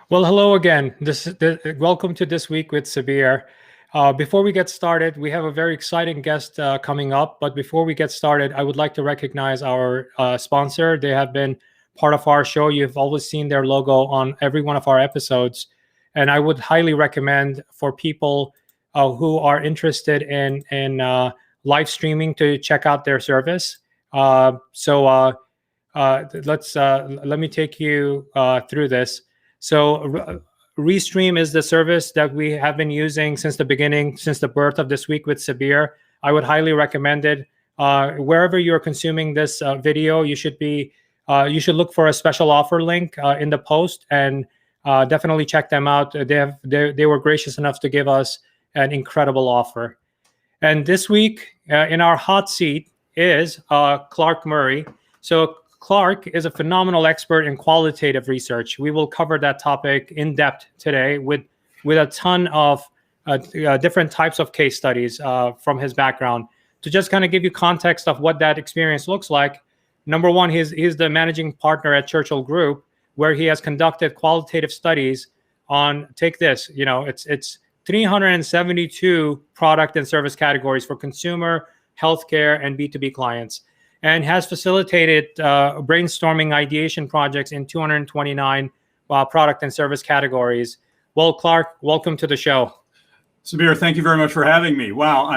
Well, hello again. Welcome to This Week with Sabir. Before we get started, we have a very exciting guest coming up. But before we get started, I would like to recognize our sponsor. They have been part of our show. You've always seen their logo on every one of our episodes. And I would highly recommend for people who are interested in live streaming to check out their service. Let me take you through this. So Restream is the service that we have been using since the beginning, since the birth of This Week with Sabir. I would highly recommend it. Wherever you're consuming this video, you should look for a special offer link in the post and definitely check them out. They were gracious enough to give us an incredible offer. And this week in our hot seat is Clark Murray. So Clark is a phenomenal expert in qualitative research. We will cover that topic in depth today with a ton of different types of case studies from his background. To just kind of give you context of what that experience looks like, number one, he's the managing partner at Churchill Group, where he has conducted qualitative studies on, take this, it's 372 product and service categories for consumer, healthcare, and B2B clients, and has facilitated brainstorming ideation projects in 229 product and service categories. Well, Clark, welcome to the show. Sabir, thank you very much for having me. Wow,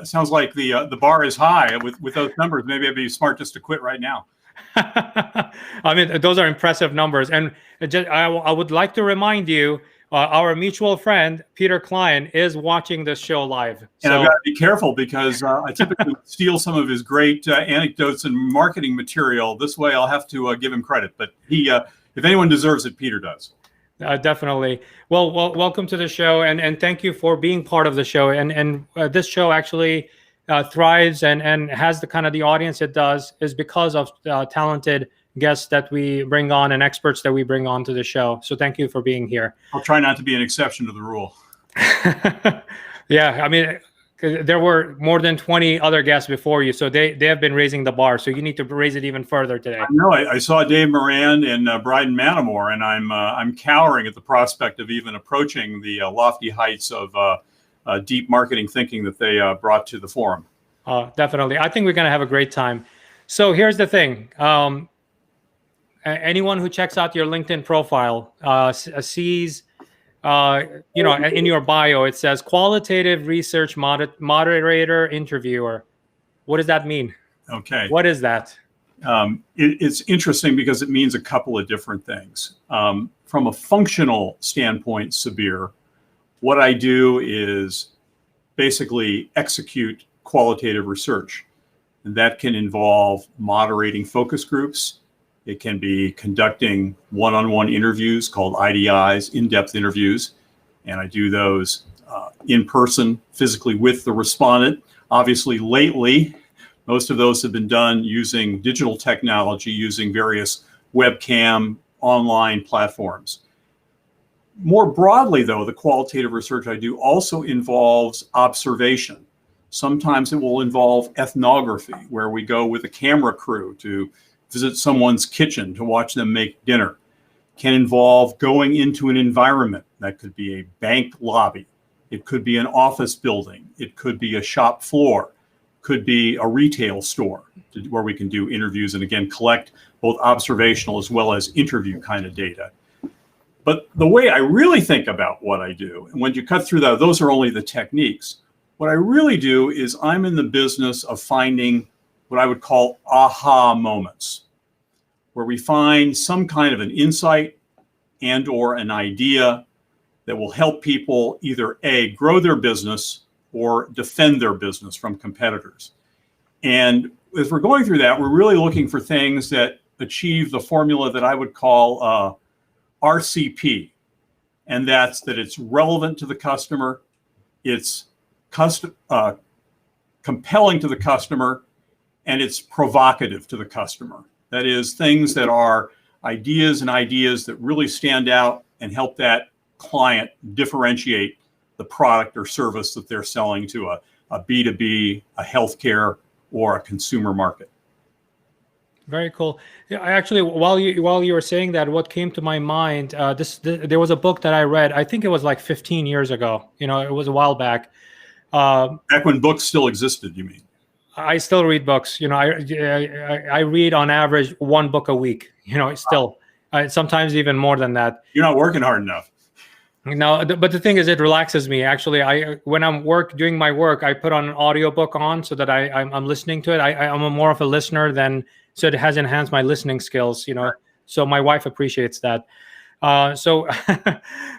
sounds like the bar is high with those numbers. Maybe I'd be smart just to quit right now. I mean, those are impressive numbers. And I would like to remind you, our mutual friend, Peter Klein, is watching this show live. And I've got to be careful because I typically steal some of his great anecdotes and marketing material. This way I'll have to give him credit. But if anyone deserves it, Peter does. Definitely. Well, welcome to the show. And thank you for being part of the show. And this show actually thrives and has the kind of the audience it does is because of talented guests that we bring on and experts that we bring on to the show. So thank you for being here. I'll try not to be an exception to the rule. Yeah, I mean, there were more than 20 other guests before you, so they have been raising the bar. So you need to raise it even further today. No, I saw Dave Moran and Bryden Manamore, and I'm cowering at the prospect of even approaching the lofty heights of deep marketing thinking that they brought to the forum. Definitely. I think we're going to have a great time. So here's the thing. Anyone who checks out your LinkedIn profile sees, in your bio, it says qualitative research moderator interviewer. What does that mean? Okay. What is that? It's interesting because it means a couple of different things. From a functional standpoint, Sabir, what I do is basically execute qualitative research. And that can involve moderating focus groups. It can be conducting one-on-one interviews called IDIs, in-depth interviews. And I do those in person, physically with the respondent. Obviously, lately, most of those have been done using digital technology, using various webcam online platforms. More broadly, though, the qualitative research I do also involves observation. Sometimes it will involve ethnography, where we go with a camera crew to visit someone's kitchen to watch them make dinner. Can involve going into an environment. That could be a bank lobby. It could be an office building. It could be a shop floor. Could be a retail store where we can do interviews and, again, collect both observational as well as interview kind of data. But the way I really think about what I do, and when you cut through that, those are only the techniques. What I really do is I'm in the business of finding what I would call aha moments, where we find some kind of an insight and or an idea that will help people either A, grow their business or defend their business from competitors. And as we're going through that, we're really looking for things that achieve the formula that I would call RCP. And that's that it's relevant to the customer, it's compelling to the customer, and it's provocative to the customer. That is, things that are ideas that really stand out and help that client differentiate the product or service that they're selling to a B2B, a healthcare, or a consumer market. Very cool. Yeah, I actually, while you were saying that, what came to my mind, there was a book that I read. I think it was like 15 years ago. It was a while back. Back when books still existed, you mean? I still read books. I read on average one book a week. Still, sometimes even more than that. You're not working hard enough. No, but the thing is, it relaxes me. Actually, when I'm doing my work, I put on an audiobook on so that I'm listening to it. I'm more of a listener so it has enhanced my listening skills. Right. So my wife appreciates that. So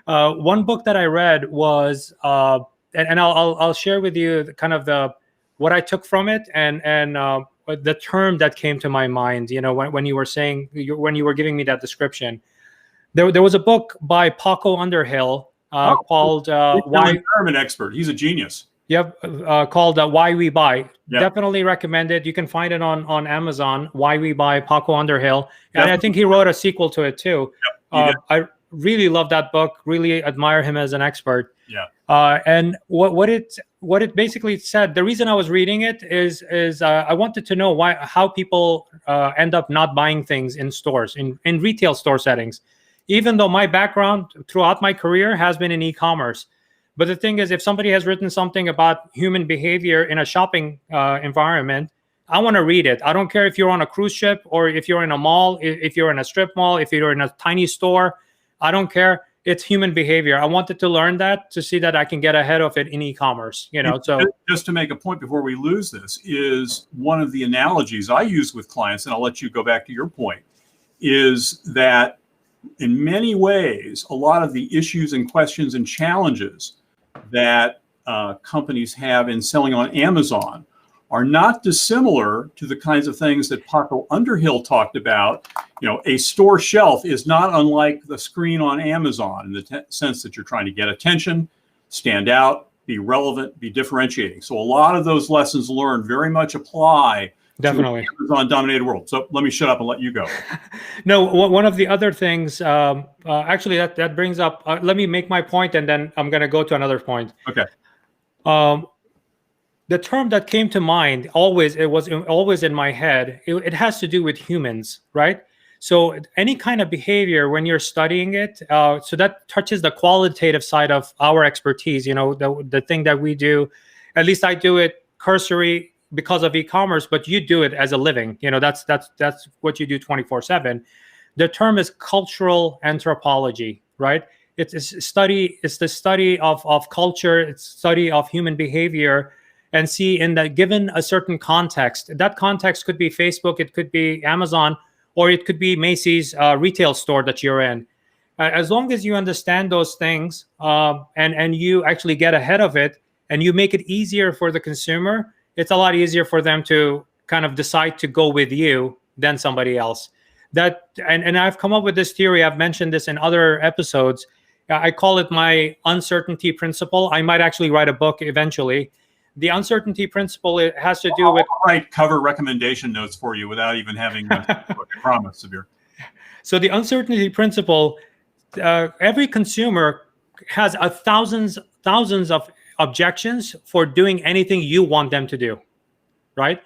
one book that I read was, and I'll share with you kind of what I took from it and the term that came to my mind. When you were giving me that description. There was a book by Paco Underhill called Why. I'm an expert. He's a genius. Yep, called Why We Buy. Yep. Definitely recommend it. You can find it on Amazon. Why We Buy, Paco Underhill, and I think he wrote a sequel to it too. Yep, I really love that book. Really admire him as an expert. Yeah. And what it basically said. The reason I was reading it is I wanted to know how people end up not buying things in stores in retail store settings. Even though my background throughout my career has been in e-commerce. But the thing is, if somebody has written something about human behavior in a shopping environment, I want to read it. I don't care if you're on a cruise ship or if you're in a mall, if you're in a strip mall, if you're in a tiny store, I don't care. It's human behavior. I wanted to learn that to see that I can get ahead of it in e-commerce. So just to make a point before we lose this, is one of the analogies I use with clients, and I'll let you go back to your point, is that in many ways, a lot of the issues and questions and challenges that companies have in selling on Amazon are not dissimilar to the kinds of things that Paco Underhill talked about. A store shelf is not unlike the screen on Amazon in the sense that you're trying to get attention, stand out, be relevant, be differentiating. So a lot of those lessons learned very much apply definitely to an Amazon-dominated world. So let me shut up and let you go. No, one of the other things, actually, that brings up. Let me make my point, and then I'm going to go to another point. Okay. The term that came to mind it was always in my head. It has to do with humans, right? So any kind of behavior when you're studying it, so that touches the qualitative side of our expertise. The thing that we do, at least I do it cursory because of e-commerce, but you do it as a living. That's what you do 24/7. The term is cultural anthropology, right? It's the study of culture, it's study of human behavior, and see in that given a certain context. That context could be Facebook, it could be Amazon, or it could be Macy's retail store that you're in. As long as you understand those things and you actually get ahead of it and you make it easier for the consumer, it's a lot easier for them to kind of decide to go with you than somebody else. And I've come up with this theory. I've mentioned this in other episodes. I call it my uncertainty principle. I might actually write a book eventually. The uncertainty principle, it has to do with... I'll write cover recommendation notes for you without even having a book, I promise, Sabir. So the uncertainty principle, every consumer has thousands of objections for doing anything you want them to do, right?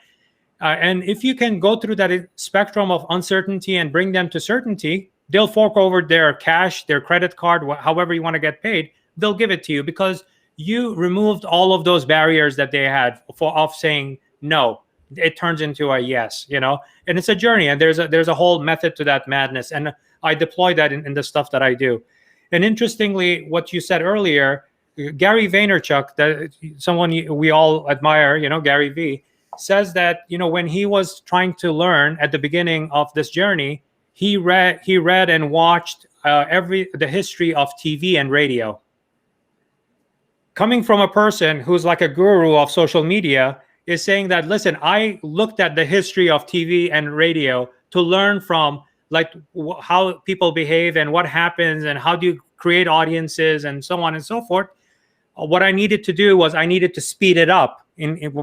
And if you can go through that spectrum of uncertainty and bring them to certainty, they'll fork over their cash, their credit card, however you want to get paid, they'll give it to you because you removed all of those barriers that they had of saying no. It turns into a yes, and it's a journey, and there's a whole method to that madness, and I deploy that in the stuff that I do. And interestingly, what you said earlier, Gary Vaynerchuk, that someone we all admire, Gary V, says that when he was trying to learn at the beginning of this journey, he read and watched the history of TV and radio. Coming from a person who's like a guru of social media, is saying that, listen, I looked at the history of TV and radio to learn from how people behave and what happens and how do you create audiences and so on and so forth. What I needed to do was I needed to speed it up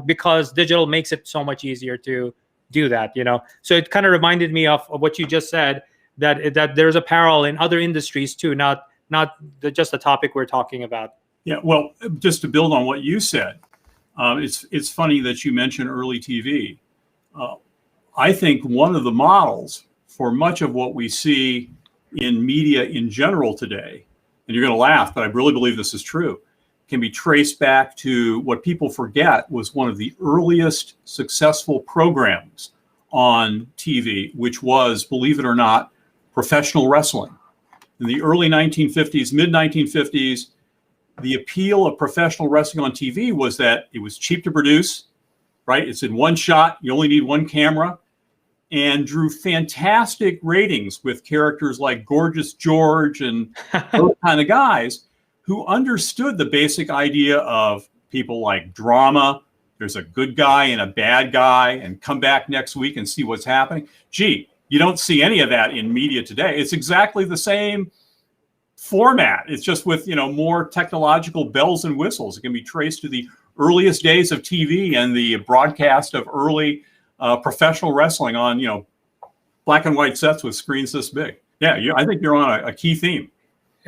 because digital makes it so much easier to do that, So it kind of reminded me of what you just said, that there's a parallel in other industries too, not just the topic we're talking about. Yeah, well, just to build on what you said, it's funny that you mentioned early TV. I think one of the models for much of what we see in media in general today, and you're going to laugh, but I really believe this is true, can be traced back to what people forget was one of the earliest successful programs on TV, which was, believe it or not, professional wrestling. In the early 1950s, mid 1950s, the appeal of professional wrestling on TV was that it was cheap to produce, right? It's in one shot, you only need one camera, and drew fantastic ratings with characters like Gorgeous George and those kind of guys who understood the basic idea of people like drama. There's a good guy and a bad guy, and come back next week and see what's happening. Gee, you don't see any of that in media today. It's exactly the same format. It's just with, more technological bells and whistles. It can be traced to the earliest days of TV and the broadcast of early professional wrestling on, black and white sets with screens this big. Yeah, I think you're on a key theme.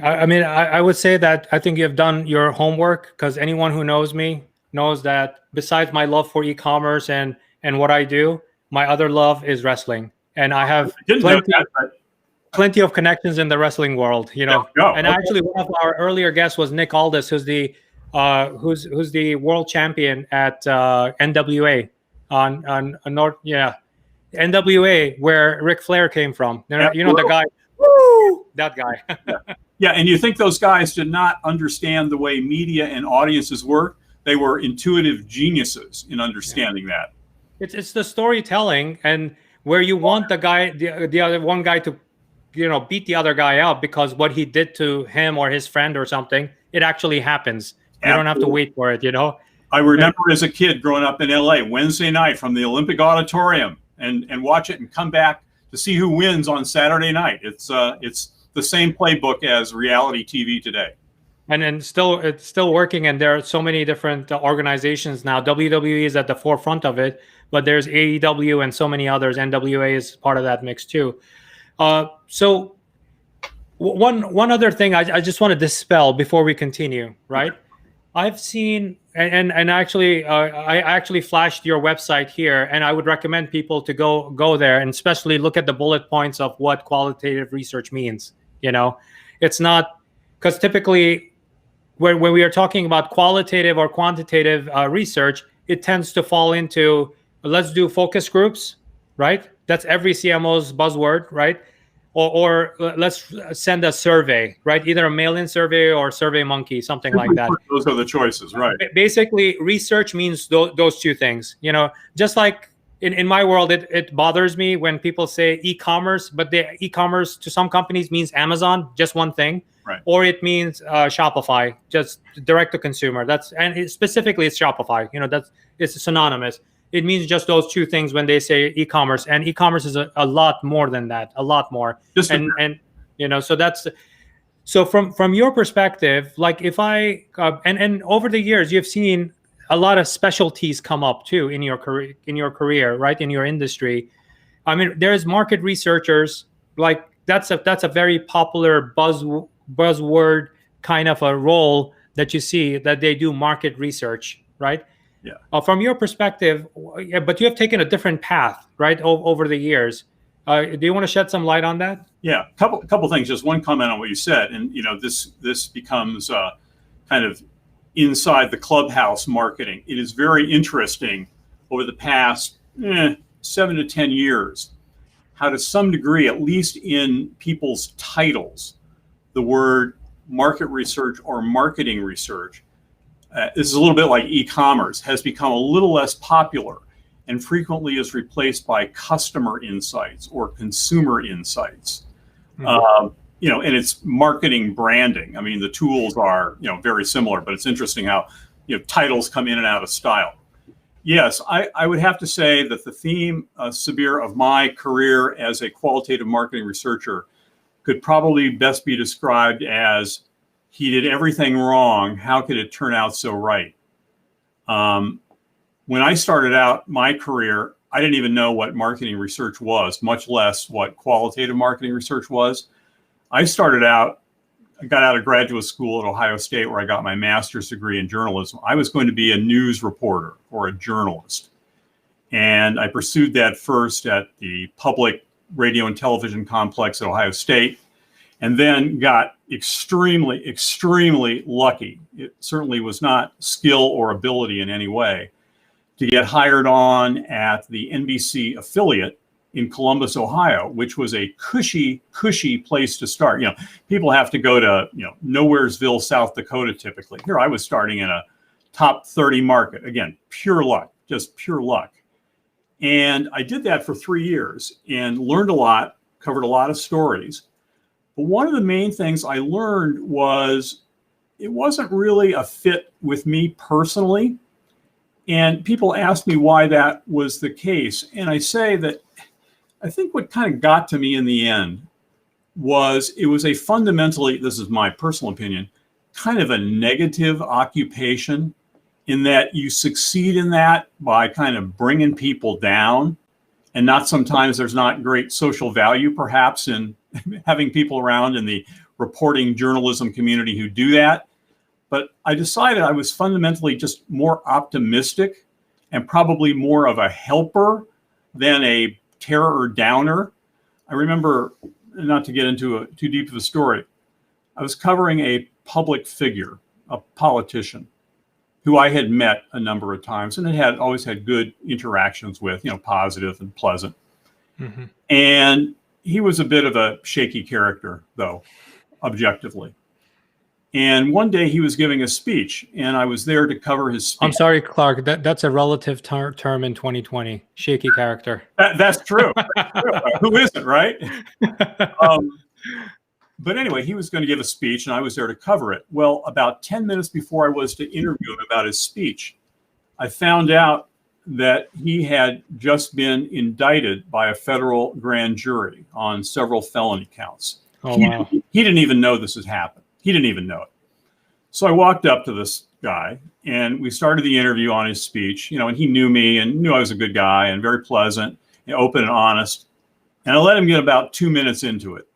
I would say that I think you've done your homework, because anyone who knows me knows that besides my love for e-commerce and what I do, my other love is wrestling. And I have plenty of connections in the wrestling world, Actually, one of our earlier guests was Nick Aldis, who's the world champion at NWA on North, NWA, where Ric Flair came from. The guy, woo, that guy. Yeah, and you think those guys did not understand the way media and audiences work? They were intuitive geniuses in understanding that. It's the storytelling, and where you want the guy, the other one guy to, beat the other guy out because what he did to him or his friend or something, it actually happens. You don't have to wait for it, I remember as a kid growing up in LA, Wednesday night from the Olympic Auditorium, and watch it and come back to see who wins on Saturday night. It's the same playbook as reality TV today. And it's still working, and there are so many different organizations now. WWE is at the forefront of it, but there's AEW and so many others. NWA is part of that mix too. So one other thing I just want to dispel before we continue, right? I've seen, and actually, I actually flashed your website here, and I would recommend people to go there and especially look at the bullet points of what qualitative research means. It's not, because typically when we are talking about qualitative or quantitative research, it tends to fall into, let's do focus groups, right? That's every CMO's buzzword, right? Or let's send a survey, right? Either a mail-in survey or SurveyMonkey, something like that. Those are the choices, right? Basically, research means those two things. Just like in my world, it bothers me when people say e-commerce, but the e-commerce to some companies means Amazon, just one thing, right? Or it means Shopify, just direct to consumer. Specifically it's Shopify. It's synonymous. It means just those two things when they say e-commerce, and e-commerce is a lot more than that, a lot more. So from your perspective, like if I and over the years you've seen a lot of specialties come up too in your career, right? In your industry. I mean, there's market researchers, like that's a very popular buzzword kind of a role that you see, that they do market research, right? Yeah. From your perspective, but you have taken a different path, right, over the years. Do you want to shed some light on that? Yeah, couple things. Just one comment on what you said, and this becomes kind of inside the clubhouse marketing. It is very interesting over the past 7 to 10 years, how to some degree, at least in people's titles, the word market research or marketing research. This is a little bit like e-commerce, has become a little less popular and frequently is replaced by customer insights or consumer insights. Mm-hmm. And it's marketing branding. I mean, the tools are, very similar, but it's interesting how, titles come in and out of style. Yes, I would have to say that the theme, Sabir, of my career as a qualitative marketing researcher could probably best be described as, he did everything wrong. How could it turn out so right? When I started out my career, I didn't even know what marketing research was, much less what qualitative marketing research was. I got out of graduate school at Ohio State, where I got my master's degree in journalism. I was going to be a news reporter or a journalist. And I pursued that first at the public radio and television complex at Ohio State, and then got extremely, extremely lucky. It certainly was not skill or ability in any way to get hired on at the NBC affiliate in Columbus, Ohio, which was a cushy place to start. You know, people have to go to, Nowheresville, South Dakota, typically. Here, I was starting in a top 30 market. Again, pure luck, just pure luck. And I did that for 3 years and learned a lot, covered a lot of stories. But one of the main things I learned was it wasn't really a fit with me personally. And people ask me why that was the case. And I say that I think what kind of got to me in the end was it was a fundamentally, this is my personal opinion, kind of a negative occupation, in that you succeed in that by kind of bringing people down. And not sometimes there's not great social value, perhaps, in having people around in the reporting journalism community who do that. But I decided I was fundamentally just more optimistic and probably more of a helper than a terror downer. I remember, not to get into too deep of a story, I was covering a public figure, a politician, who I had met a number of times and had always had good interactions with, positive and pleasant. Mm-hmm. And he was a bit of a shaky character, though, objectively. And one day he was giving a speech, and I was there to cover his speech. I'm sorry, Clark, that's a relative term in 2020, shaky character. That's true. That's true. Who isn't, right? But anyway, he was going to give a speech, and I was there to cover it. Well, about 10 minutes before I was to interview him about his speech, I found out that he had just been indicted by a federal grand jury on several felony counts. Oh, wow. He didn't even know this had happened. He didn't even know it. So I walked up to this guy, and we started the interview on his speech, and he knew me and knew I was a good guy and very pleasant and open and honest. And I let him get about 2 minutes into it.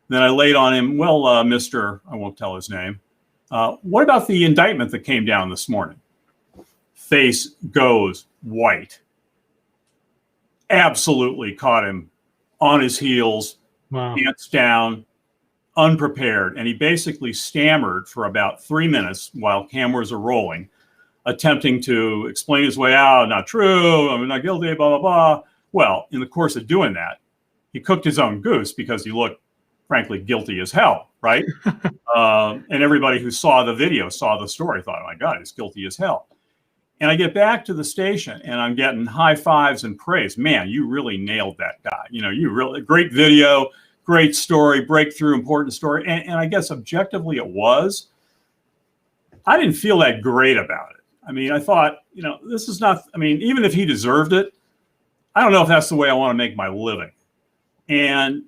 Then I laid on him, well, Mr., I won't tell his name, what about the indictment that came down this morning? Face goes white. Absolutely caught him on his heels, wow. Pants down, unprepared. And he basically stammered for about 3 minutes while cameras are rolling, attempting to explain his way out. Not true, I'm not guilty, blah, blah, blah. Well, in the course of doing that, he cooked his own goose because he looked, frankly, guilty as hell, right? And everybody who saw the video, saw the story, thought, oh my God, he's guilty as hell. And I get back to the station and I'm getting high fives and praise. Man, you really nailed that guy. You really, great video, great story, breakthrough, important story. And I guess objectively it was. I didn't feel that great about it. I mean, I thought, this is not, even if he deserved it, I don't know if that's the way I want to make my living. And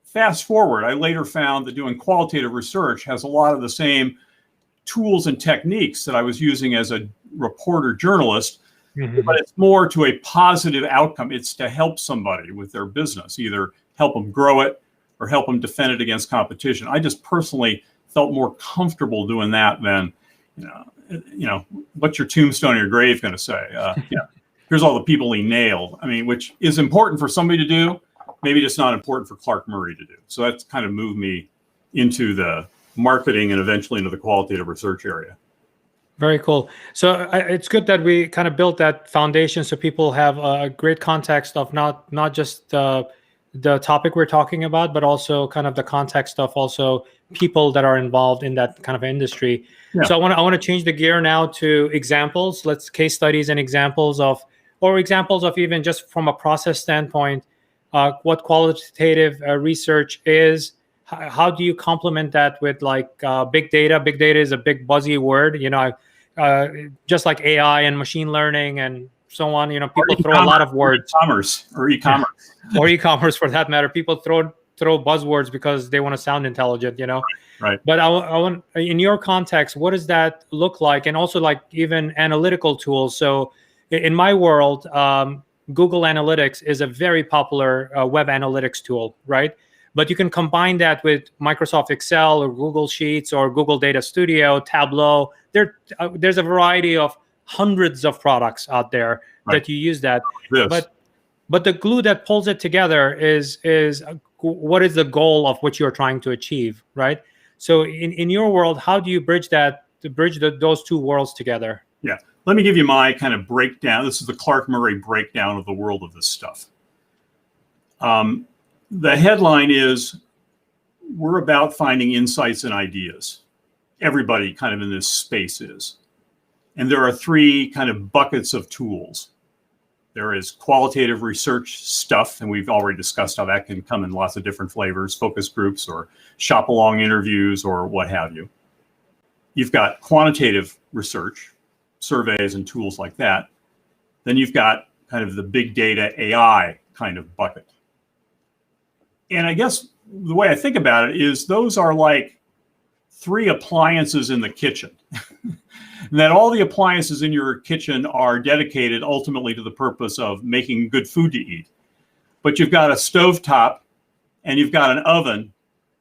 fast forward, I later found that doing qualitative research has a lot of the same tools and techniques that I was using as a reporter journalist, mm-hmm. but it's more to a positive outcome. It's to help somebody with their business, either help them grow it or help them defend it against competition. I just personally felt more comfortable doing that than, what's your tombstone or your grave going to say? Here's all the people he nailed. Which is important for somebody to do, maybe just not important for Clark Murray to do. So that's kind of moved me into the marketing and eventually into the qualitative research area. Very cool. So it's good that we kind of built that foundation so people have a great context of not just the topic we're talking about, but also kind of the context of also people that are involved in that kind of industry. Yeah. So I want to change the gear now to examples. Let's case studies and examples of even just from a process standpoint, what qualitative research is. How do you complement that with big data? Big data is a big buzzy word, just like AI and machine learning and so on. People throw a lot of words. E-commerce for that matter. People throw buzzwords because they want to sound intelligent, Right. But I want, in your context, what does that look like? And also even analytical tools. So in my world, Google Analytics is a very popular web analytics tool, right? But you can combine that with Microsoft Excel or Google Sheets or Google Data Studio, Tableau. There's a variety of hundreds of products out there that you use that. This. But the glue that pulls it together is what is the goal of what you're trying to achieve, right? So in your world, how do you bridge those two worlds together? Yeah, let me give you my kind of breakdown. This is the Clark Murray breakdown of the world of this stuff. The headline is, we're about finding insights and ideas. Everybody kind of in this space is. And there are three kind of buckets of tools. There is qualitative research stuff, and we've already discussed how that can come in lots of different flavors, focus groups or shop along interviews or what have you. You've got quantitative research, surveys and tools like that. Then you've got kind of the big data AI kind of bucket. And I guess the way I think about it is those are like three appliances in the kitchen. And that all the appliances in your kitchen are dedicated ultimately to the purpose of making good food to eat. But you've got a stovetop, and you've got an oven,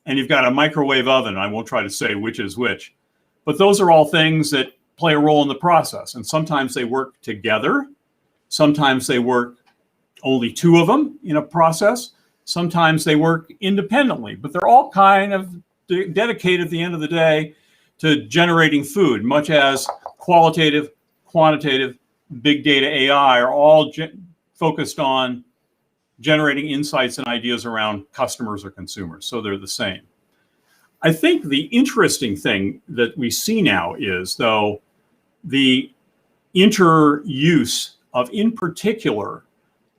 and you've got a microwave oven. I won't try to say which is which. But those are all things that play a role in the process. And sometimes they work together. Sometimes they work only two of them in a process. Sometimes they work independently. But they're all kind of dedicated at the end of the day to generating food, much as qualitative, quantitative, big data AI are all focused on generating insights and ideas around customers or consumers. So they're the same. I think the interesting thing that we see now is, though, the interuse of, in particular,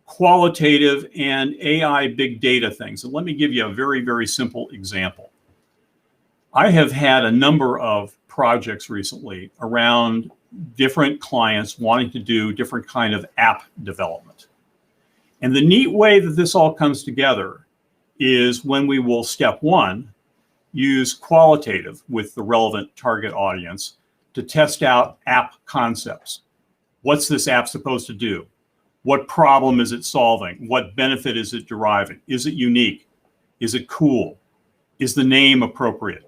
qualitative and AI big data things. And let me give you a very, very simple example. I have had a number of projects recently around different clients wanting to do different kind of app development. And the neat way that this all comes together is when we will, step one, use qualitative with the relevant target audience to test out app concepts. What's this app supposed to do? What problem is it solving? What benefit is it deriving? Is it unique? Is it cool? Is the name appropriate?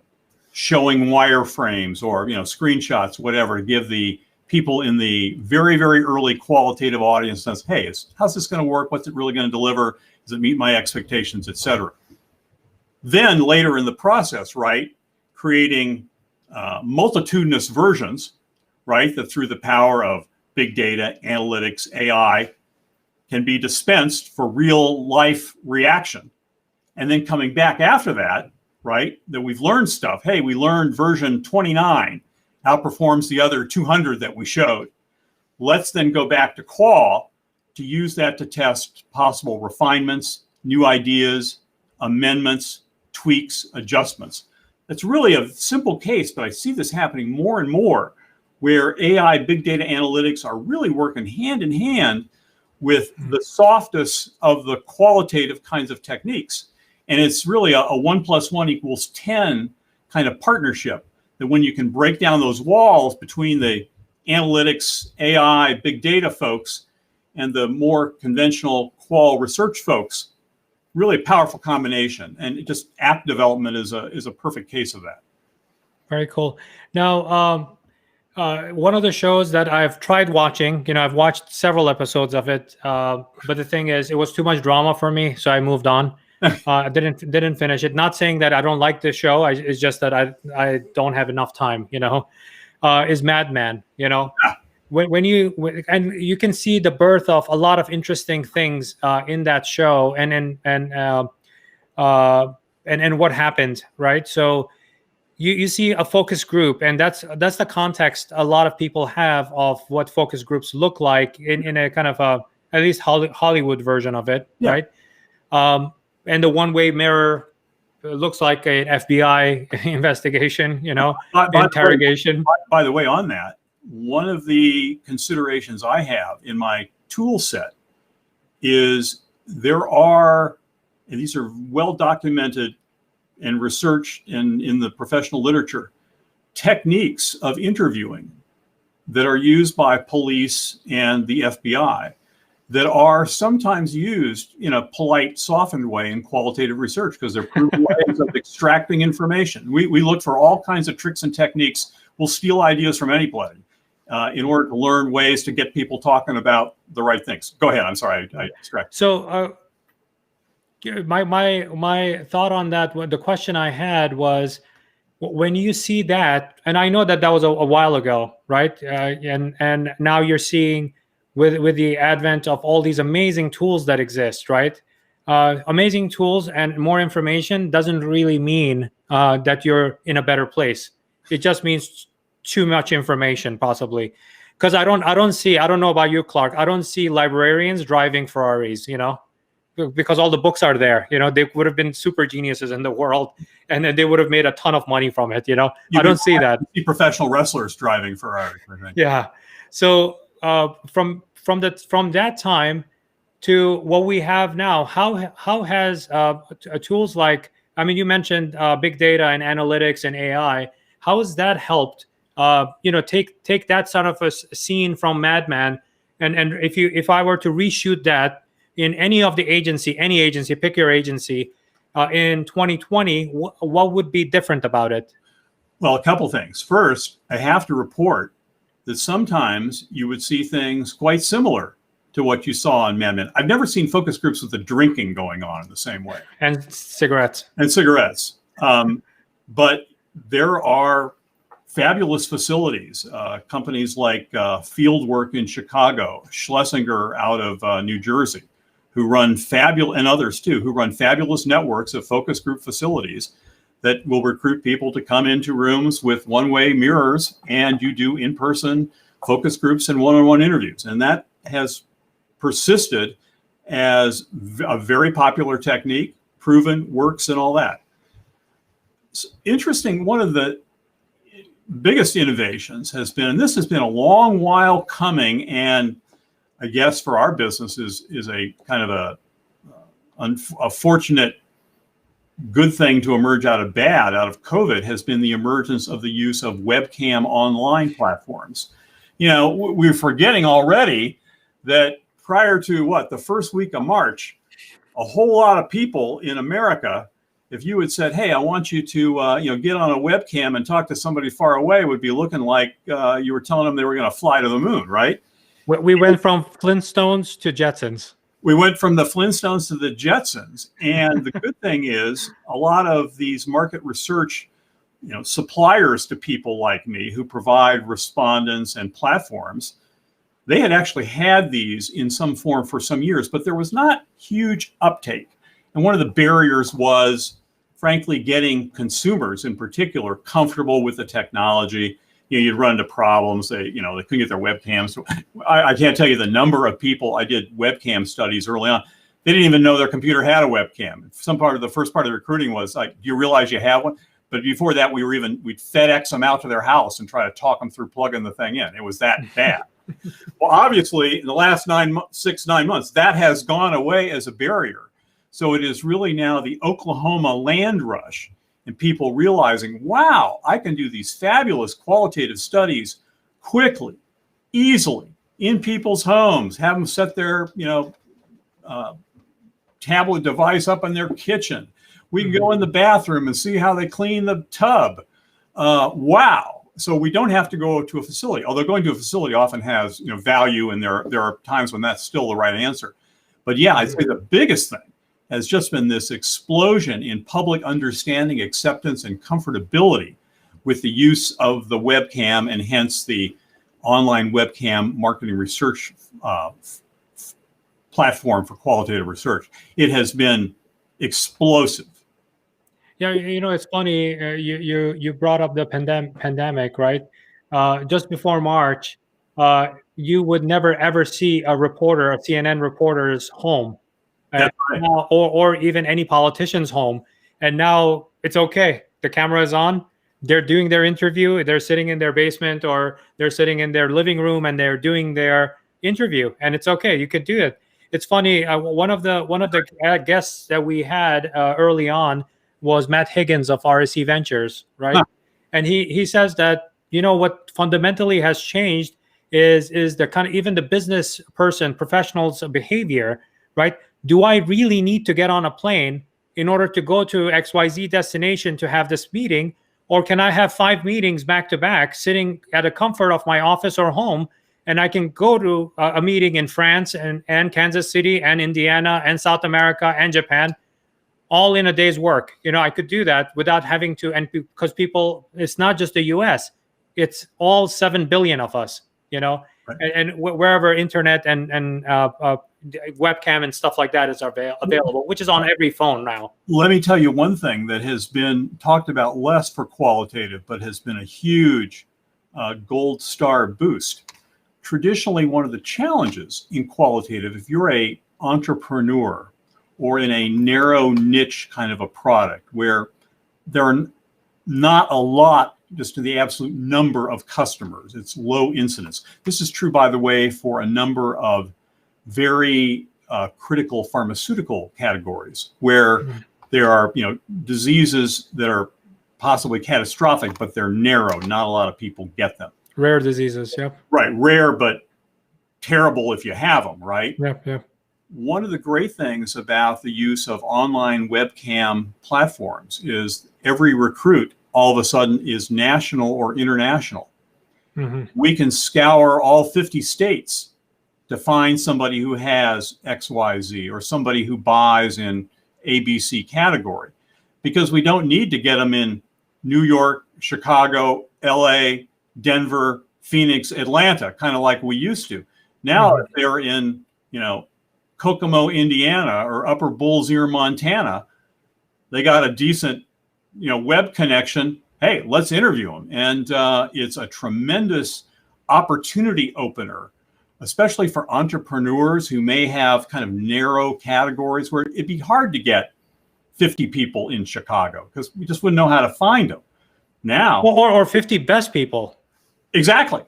Showing wireframes or screenshots, whatever, to give the people in the very, very early qualitative audience sense, hey, how's this going to work? What's it really going to deliver? Does it meet my expectations, et cetera? Then later in the process, right, creating multitudinous versions, right, that through the power of big data, analytics, AI, can be dispensed for real life reaction. And then coming back after that, right, that we've learned stuff. Hey, we learned version 29 outperforms the other 200 that we showed. Let's then go back to qual to use that to test possible refinements, new ideas, amendments, tweaks, adjustments. It's really a simple case, but I see this happening more and more, where AI, big data analytics are really working hand in hand with the softest of the qualitative kinds of techniques. And it's really a 1 + 1 = 10 kind of partnership, that when you can break down those walls between the analytics, AI, big data folks and the more conventional qual research folks, really a powerful combination. And just app development is a perfect case of that. Very cool. Now, one of the shows that I've tried watching, I've watched several episodes of it, but the thing is, it was too much drama for me, so I moved on. I didn't finish it. Not saying that I don't like the show. It's just that I don't have enough time. Is Mad Men. When you can see the birth of a lot of interesting things in that show, and what happened, right? So you see a focus group, and that's the context a lot of people have of what focus groups look like in a kind of at least Hollywood version of it, yeah. Right? And the one-way mirror looks like an FBI investigation, interrogation. By the way, on that, one of the considerations I have in my tool set is there are, and these are well documented and researched in the professional literature, techniques of interviewing that are used by police and the FBI that are sometimes used in a polite, softened way in qualitative research, because they're proven ways of extracting information. We look for all kinds of tricks and techniques. We'll steal ideas from anybody. in order to learn ways to get people talking about the right things. Go ahead. I'm sorry, I distracted. So my thought on that, the question I had was, when you see that, and I know that was a while ago, right? And now you're seeing with the advent of all these amazing tools that exist, right? Amazing tools and more information doesn't really mean that you're in a better place. It just means too much information, possibly. Because I don't know about you, Clark. I don't see librarians driving Ferraris, because all the books are there. They would have been super geniuses in the world, and then they would have made a ton of money from it. I don't see that. See professional wrestlers driving Ferraris, I think. Yeah. So from that time to what we have now, how has tools like, you mentioned big data and analytics and AI. How has that helped? Take that sort of a scene from Mad Men, and if I were to reshoot that in any agency, pick your agency, in 2020, what would be different about it? Well, a couple things. First, I have to report that sometimes you would see things quite similar to what you saw on Mad Men. I've never seen focus groups with the drinking going on in the same way. And cigarettes. But there are fabulous facilities, companies like Fieldwork in Chicago, Schlesinger out of New Jersey, who run and others too, who run fabulous networks of focus group facilities that will recruit people to come into rooms with one-way mirrors, and you do in-person focus groups and one-on-one interviews. And that has persisted as a very popular technique, proven, works, and all that. It's interesting, one of the biggest innovations has been, and this has been a long while coming, and I guess for our business is a kind of a fortunate good thing to emerge out of COVID, has been the emergence of the use of webcam online platforms. We're forgetting already that prior to the first week of March, a whole lot of people in America, if you had said, hey, I want you to get on a webcam and talk to somebody far away, would be looking like you were telling them they were going to fly to the moon, right? We went from Flintstones to Jetsons. We went from the Flintstones to the Jetsons. And the good thing is, a lot of these market research, suppliers to people like me who provide respondents and platforms, they had actually had these in some form for some years, but there was not huge uptake. And one of the barriers was, frankly, getting consumers in particular comfortable with the technology. You'd run into problems. They couldn't get their webcams. I can't tell you the number of people I did webcam studies early on. They didn't even know their computer had a webcam. The first part of the recruiting was like, do you realize you have one? But before that, we'd FedEx them out to their house and try to talk them through plugging the thing in. It was that bad. Well, obviously, in the last 9 months, that has gone away as a barrier. So it is really now the Oklahoma land rush and people realizing, wow, I can do these fabulous qualitative studies quickly, easily, in people's homes, have them set their, tablet device up in their kitchen. We can go in the bathroom and see how they clean the tub. Wow. So we don't have to go to a facility, although going to a facility often has, value, and there are times when that's still the right answer. But yeah, I'd say the biggest thing has just been this explosion in public understanding, acceptance, and comfortability with the use of the webcam, and hence the online webcam marketing research platform for qualitative research. It has been explosive. Yeah, it's funny. You brought up the pandemic, right? Just before March, you would never ever see a CNN reporter's home. That's right. Or even any politician's home. And now it's okay. The camera is on. They're doing their interview. They're sitting in their basement, or they're sitting in their living room, and they're doing their interview. And it's okay. You could do it. It's funny. One of the guests that we had early on was Matt Higgins of RSC Ventures, right? Huh. And he says that, what fundamentally has changed is the kind of, even the business person, professionals' behavior, right? Do I really need to get on a plane in order to go to XYZ destination to have this meeting? Or can I have 5 meetings back to back sitting at the comfort of my office or home? And I can go to a meeting in France and Kansas City and Indiana and South America and Japan, all in a day's work. I could do that without having to, and because people, it's not just the US, it's all 7 billion of us, right. and wherever internet and webcam and stuff like that is available, which is on every phone now. Let me tell you one thing that has been talked about less for qualitative, but has been a huge gold star boost. Traditionally, one of the challenges in qualitative, if you're a entrepreneur or in a narrow niche kind of a product where there are not a lot, just to the absolute number of customers, it's low incidence. This is true, by the way, for a number of very critical pharmaceutical categories where there are, diseases that are possibly catastrophic, but they're narrow. Not a lot of people get them. Rare diseases, yep. Right, rare, but terrible if you have them, right? Yep. One of the great things about the use of online webcam platforms is every recruit all of a sudden is national or international. Mm-hmm. We can scour all 50 states to find somebody who has XYZ or somebody who buys in ABC category, because we don't need to get them in New York, Chicago, LA, Denver, Phoenix, Atlanta, kind of like we used to. Now, if they're in, Kokomo, Indiana, or Upper Bulls Ear, Montana, they got a decent, web connection. Hey, let's interview them. And it's a tremendous opportunity opener, especially for entrepreneurs who may have kind of narrow categories where it'd be hard to get 50 people in Chicago because we just wouldn't know how to find them. Now, or 50 best people. Exactly.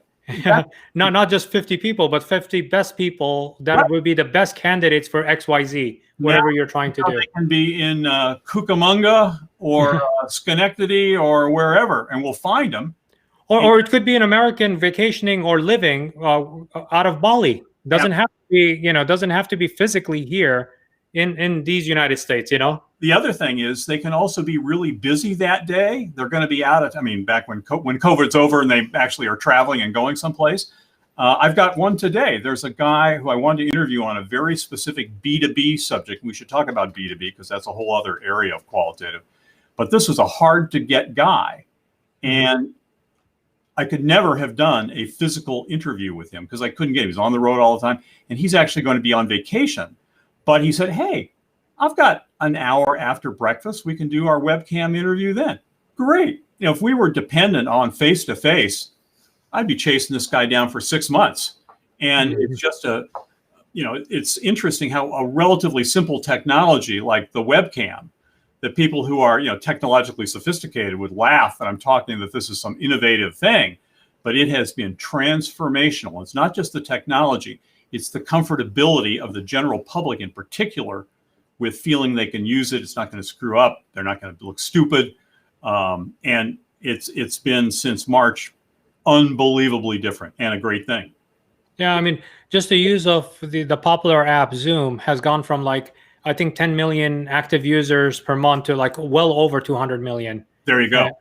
Not just 50 people, but 50 best people that would be the best candidates for XYZ, whatever you're trying to do. They can be in Cucamonga or Schenectady or wherever, and we'll find them. Or it could be an American vacationing or living out of Bali. Doesn't have to be, doesn't have to be physically here in these United States, The other thing is they can also be really busy that day. They're going to be out at, back when COVID's over and they actually are traveling and going someplace. I've got one today. There's a guy who I wanted to interview on a very specific B2B subject. We should talk about B2B because that's a whole other area of qualitative. But this was a hard to get guy. And I could never have done a physical interview with him because I couldn't get him. He's on the road all the time. And he's actually going to be on vacation. But he said, hey, I've got an hour after breakfast. We can do our webcam interview then. Great. If we were dependent on face-to-face, I'd be chasing this guy down for 6 months. And it's just it's interesting how a relatively simple technology like the webcam, that people who are, technologically sophisticated would laugh that I'm talking that this is some innovative thing, but it has been transformational. It's not just the technology. It's the comfortability of the general public in particular with feeling they can use it. It's not going to screw up. They're not going to look stupid. And it's been since March unbelievably different and a great thing. Yeah, just the use of the popular app Zoom has gone from I think 10 million active users per month to well over 200 million. There you go.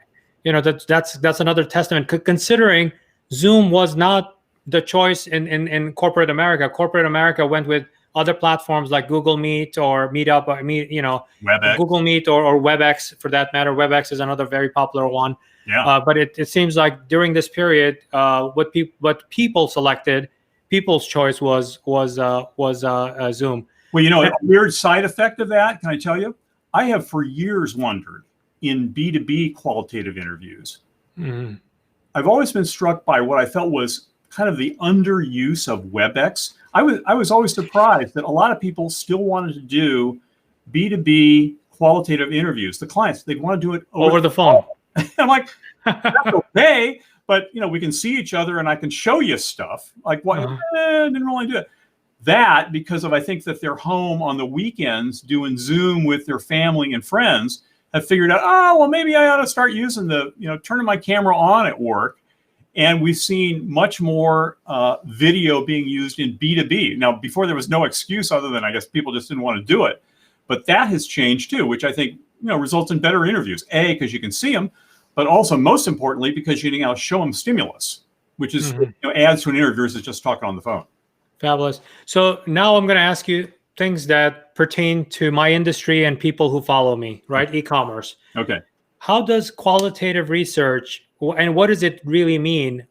That's another testament, considering Zoom was not the choice in corporate America. Corporate America went with other platforms like Google Meet or Meetup, or WebEx. Google Meet or WebEx for that matter. WebEx is another very popular one. Yeah. But it seems like during this period, what people selected, people's choice was Zoom. Well, a weird side effect of that, can I tell you? I have for years wondered in B2B qualitative interviews. Mm-hmm. I've always been struck by what I felt was kind of the underuse of WebEx. I was always surprised that a lot of people still wanted to do B2B qualitative interviews. The clients, they'd want to do it over the phone. I'm like, that's okay, but we can see each other and I can show you stuff. Like, what? Didn't really do it. That because of I think that they're home on the weekends doing Zoom with their family and friends have figured out, maybe I ought to start using turning my camera on at work. And we've seen much more video being used in B2B. Now, before there was no excuse other than I guess people just didn't want to do it. But that has changed too, which I think results in better interviews. A, because you can see them, but also most importantly, because you can now show them stimulus, which is adds to an interview versus just talking on the phone. Fabulous. So now I'm going to ask you things that pertain to my industry and people who follow me, right? Okay. E-commerce. Okay. How does qualitative research, and what does it really mean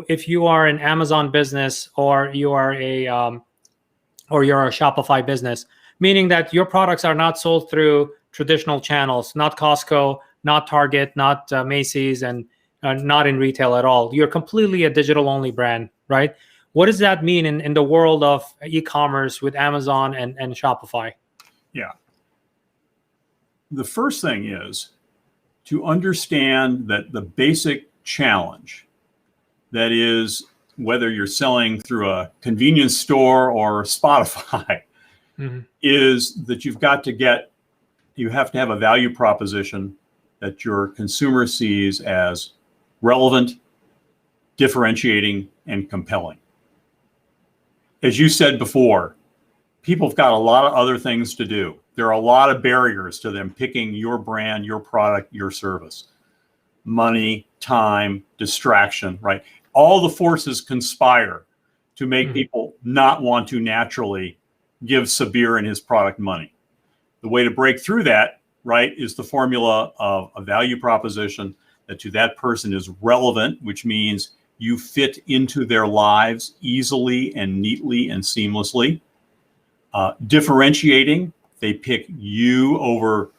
if you are an Amazon business or you are or you're a Shopify business, meaning that your products are not sold through traditional channels, not Costco, not Target, not Macy's, and not in retail at all. You're completely a digital-only brand, right? What does that mean in the world of e-commerce with Amazon and Shopify? Yeah. The first thing is to understand that the basic challenge, that is, whether you're selling through a convenience store or Spotify, is that you have to have a value proposition that your consumer sees as relevant, differentiating, and compelling. As you said before, people have got a lot of other things to do. There are a lot of barriers to them picking your brand, your product, your service. Money, time, distraction, right? All the forces conspire to make people not want to naturally give Sabir and his product money. The way to break through that, right, is the formula of a value proposition that to that person is relevant, which means you fit into their lives easily and neatly and seamlessly. Differentiating, they pick you over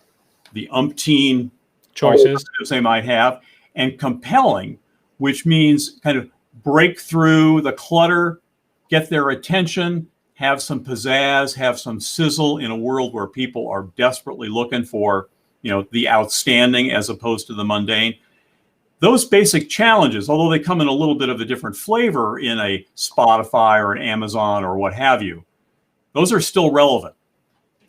the umpteen choices they might have. And compelling, which means kind of break through the clutter, get their attention, have some pizzazz, have some sizzle in a world where people are desperately looking for, the outstanding as opposed to the mundane. Those basic challenges, although they come in a little bit of a different flavor in a Spotify or an Amazon or what have you, those are still relevant.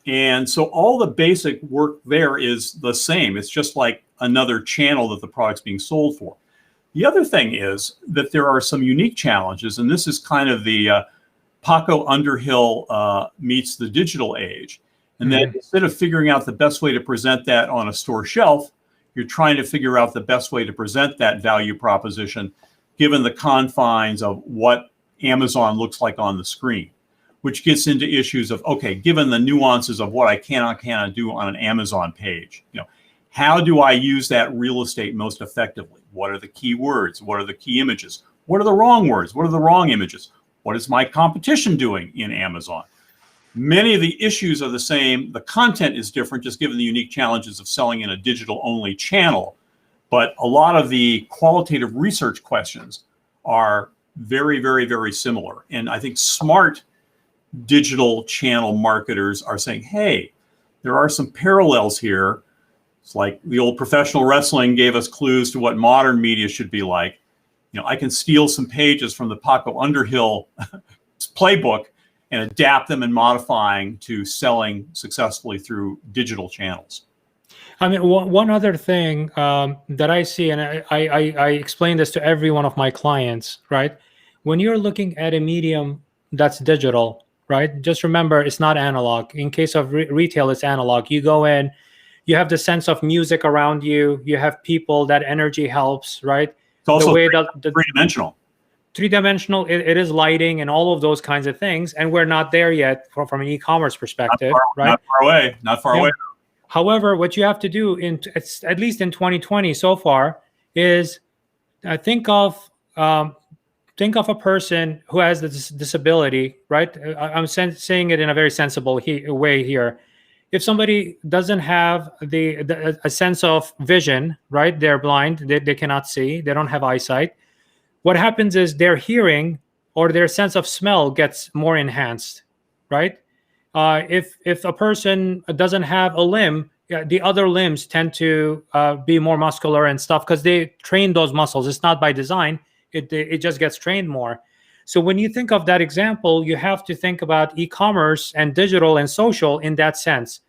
And so all the basic work there is the same. It's just like another channel that the product's being sold for. The other thing is that there are some unique challenges, and this is kind of the Paco Underhill meets the digital age. And then instead of figuring out the best way to present that on a store shelf, you're trying to figure out the best way to present that value proposition given the confines of what Amazon looks like on the screen, which gets into issues of, okay, given the nuances of what I cannot do on an Amazon page, how do I use that real estate most effectively? What are the key words? What are the key images? What are the wrong words? What are the wrong images? What is my competition doing in Amazon? Many of the issues are the same. The content is different, just given the unique challenges of selling in a digital-only channel. But a lot of the qualitative research questions are very, very, very similar. And I think smart digital channel marketers are saying, hey, there are some parallels here. It's like the old professional wrestling gave us clues to what modern media should be like. I can steal some pages from the Paco Underhill playbook and adapt them and modifying to selling successfully through digital channels. I mean, one other thing that I see, and I explain this to every one of my clients, right? When you're looking at a medium that's digital, right? Just remember, it's not analog. In case of retail, it's analog. You go in, you have the sense of music around you. You have people, that energy helps, right? It's also the way three-dimensional. Three-dimensional, it is lighting and all of those kinds of things. And we're not there yet from an e-commerce perspective, right? Not far away. However, what you have to do, at least in 2020 so far, is think of a person who has this disability, right? I'm saying it in a very sensible way here. If somebody doesn't have a sense of vision, right? They're blind, they cannot see, they don't have eyesight. What happens is their hearing or their sense of smell gets more enhanced, right? If a person doesn't have a limb, the other limbs tend to be more muscular and stuff because they train those muscles. It's not by design. It just gets trained more. So when you think of that example, you have to think about e-commerce and digital and social in that sense.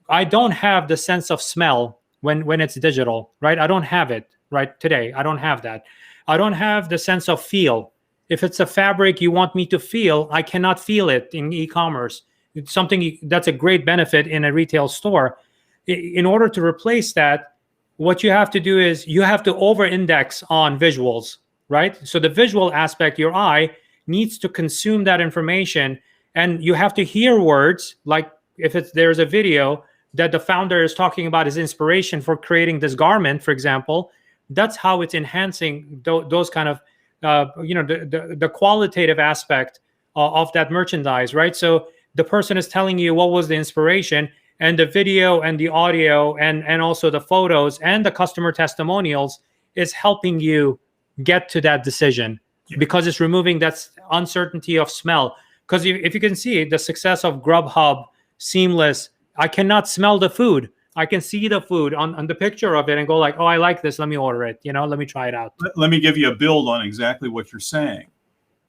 I don't have the sense of smell when it's digital, right? I don't have it right today. I don't have that. I don't have the sense of feel. If it's a fabric you want me to feel, I cannot feel it in e-commerce. It's something that's a great benefit in a retail store. In order to replace that, what you have to do is you have to over-index on visuals, right? So the visual aspect, your eye needs to consume that information, and you have to hear words like if there's a video that the founder is talking about his inspiration for creating this garment, for example. That's how it's enhancing those kind of the qualitative aspect of that merchandise, right? So the person is telling you what was the inspiration, and the video and the audio and also the photos and the customer testimonials is helping you get to that decision, because it's removing that uncertainty of smell. Because if you can see the success of Grubhub, Seamless, I cannot smell the food. I can see the food on the picture of it and go like, oh, I like this. Let me order it. Let me try it out. Let me give you a build on exactly what you're saying.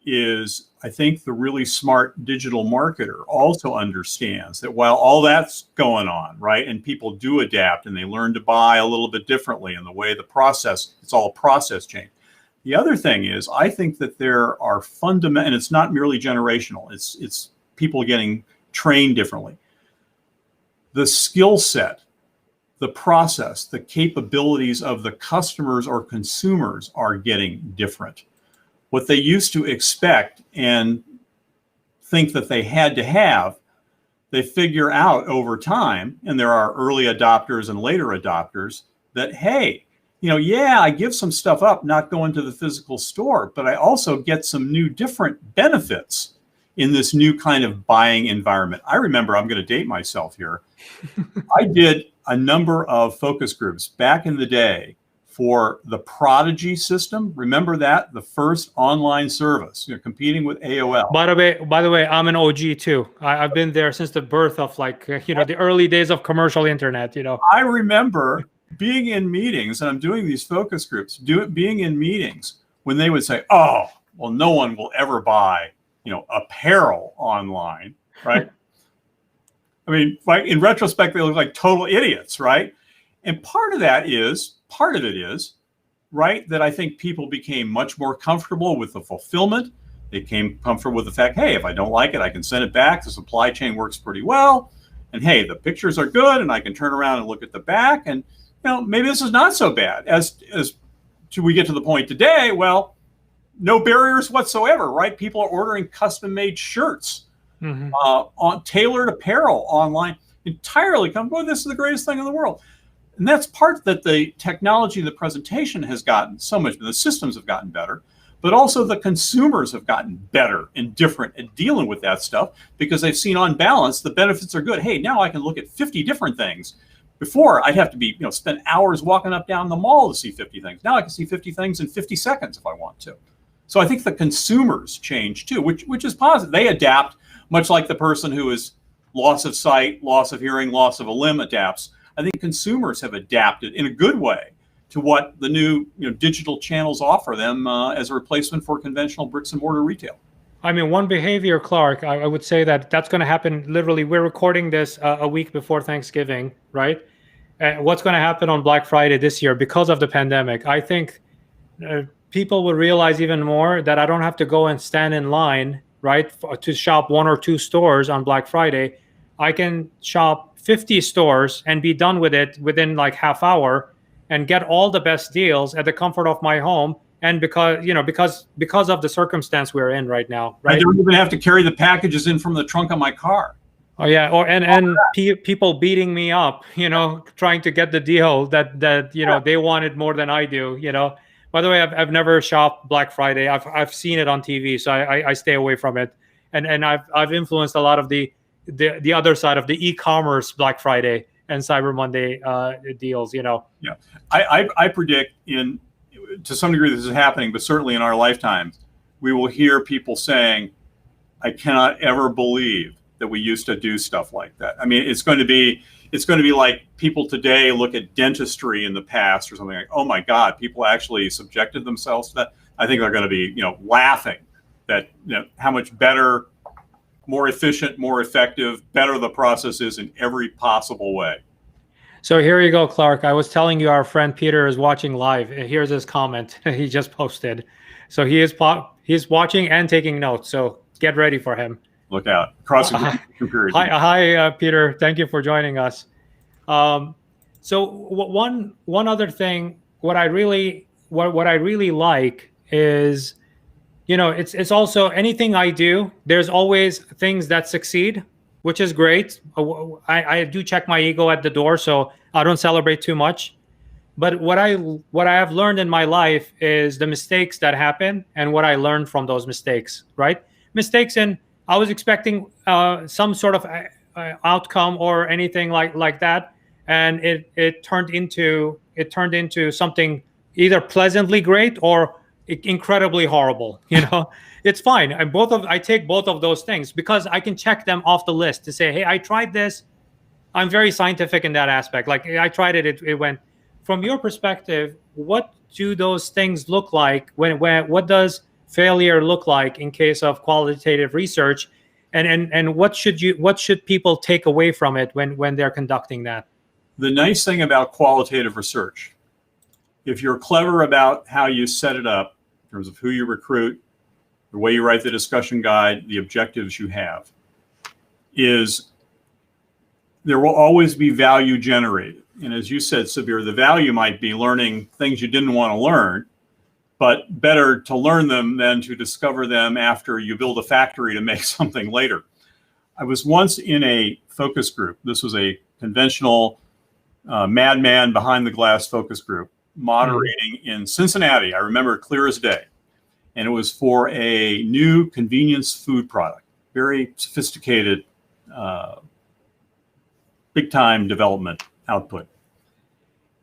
Is I think the really smart digital marketer also understands that while all that's going on, right, and people do adapt and they learn to buy a little bit differently in the way the process, it's all process change. The other thing is, I think that there are fundamental, and it's not merely generational, it's people getting trained differently. The skill set, the process, the capabilities of the customers or consumers are getting different. What they used to expect and think that they had to have, they figure out over time, and there are early adopters and later adopters, that, hey, I give some stuff up not going to the physical store, but I also get some new different benefits in this new kind of buying environment. I remember, I'm going to date myself here, I did a number of focus groups back in the day for the Prodigy system. Remember that? The first online service, competing with AOL. By the way, I'm an OG too. I've been there since the birth of the early days of commercial internet. I remember being in meetings, and I'm doing these focus groups, being in meetings when they would say, oh, well, no one will ever buy, apparel online, right? I mean, like in retrospect, they look like total idiots, right? And part of it is, right, that I think people became much more comfortable with the fulfillment. They became comfortable with the fact, hey, if I don't like it, I can send it back. The supply chain works pretty well. And hey, the pictures are good, and I can turn around and look at the back. And, maybe this is not so bad. As we get to the point today, well, no barriers whatsoever, right? People are ordering custom-made shirts, on tailored apparel online, entirely boy, this is the greatest thing in the world. And that's part that the technology, the presentation has gotten so much, the systems have gotten better, but also the consumers have gotten better and different at dealing with that stuff, because they've seen on balance, the benefits are good. Hey, now I can look at 50 different things. Before, I'd have to spend hours walking up down the mall to see 50 things. Now I can see 50 things in 50 seconds if I want to. So I think the consumers change too, which is positive. They adapt, much like the person who is loss of sight, loss of hearing, loss of a limb adapts. I think consumers have adapted in a good way to what the new digital channels offer them as a replacement for conventional bricks and mortar retail. I mean, one behavior, Clark, I would say that's going to happen literally. We're recording this a week before Thanksgiving, right? What's going to happen on Black Friday this year because of the pandemic? I think people will realize even more that I don't have to go and stand in line, right, to shop one or two stores on Black Friday. I can shop 50 stores and be done with it within like half hour and get all the best deals at the comfort of my home. And because of the circumstance we're in right now, right? I don't even have to carry the packages in from the trunk of my car. Oh yeah, people beating me up, trying to get the deal that they wanted more than I do. By the way, I've never shopped Black Friday. I've seen it on TV, so I stay away from it. And I've influenced a lot of the other side of the e-commerce Black Friday and Cyber Monday deals. Yeah, I predict to some degree this is happening, but certainly in our lifetimes, we will hear people saying, "I cannot ever believe that we used to do stuff like that." I mean, it's going to be like people today look at dentistry in the past or something like, "Oh my God, people actually subjected themselves to that." I think they're going to be, laughing that how much better, more efficient, more effective, better the process is in every possible way. So here you go, Clark. I was telling you our friend Peter is watching live. Here's his comment he just posted. So he's watching and taking notes. So get ready for him. Look out. Crossing period. Hi, Peter. Thank you for joining us. So one other thing, what I really like is, it's also anything I do, there's always things that succeed, which is great. I do check my ego at the door, so I don't celebrate too much. But what I have learned in my life is the mistakes that happen and what I learned from those mistakes, right? Mistakes, and I was expecting some sort of outcome or anything like that, and it turned into something either pleasantly great or incredibly horrible. It's fine. I take both of those things because I can check them off the list to say, hey, I tried this. I'm very scientific in that aspect. Like, I tried it, it went. From your perspective, what do those things look like when what does failure look like in case of qualitative research, and what should people take away from it when they're conducting that? The nice thing about qualitative research, if you're clever about how you set it up in terms of who you recruit, the way you write the discussion guide, the objectives you have, is there will always be value generated. And as you said, Sabir, the value might be learning things you didn't want to learn, but better to learn them than to discover them after you build a factory to make something later. I was once in a focus group. This was a conventional madman behind the glass focus group moderating in Cincinnati. I remember it clear as day. And it was for a new convenience food product, very sophisticated, big time development output.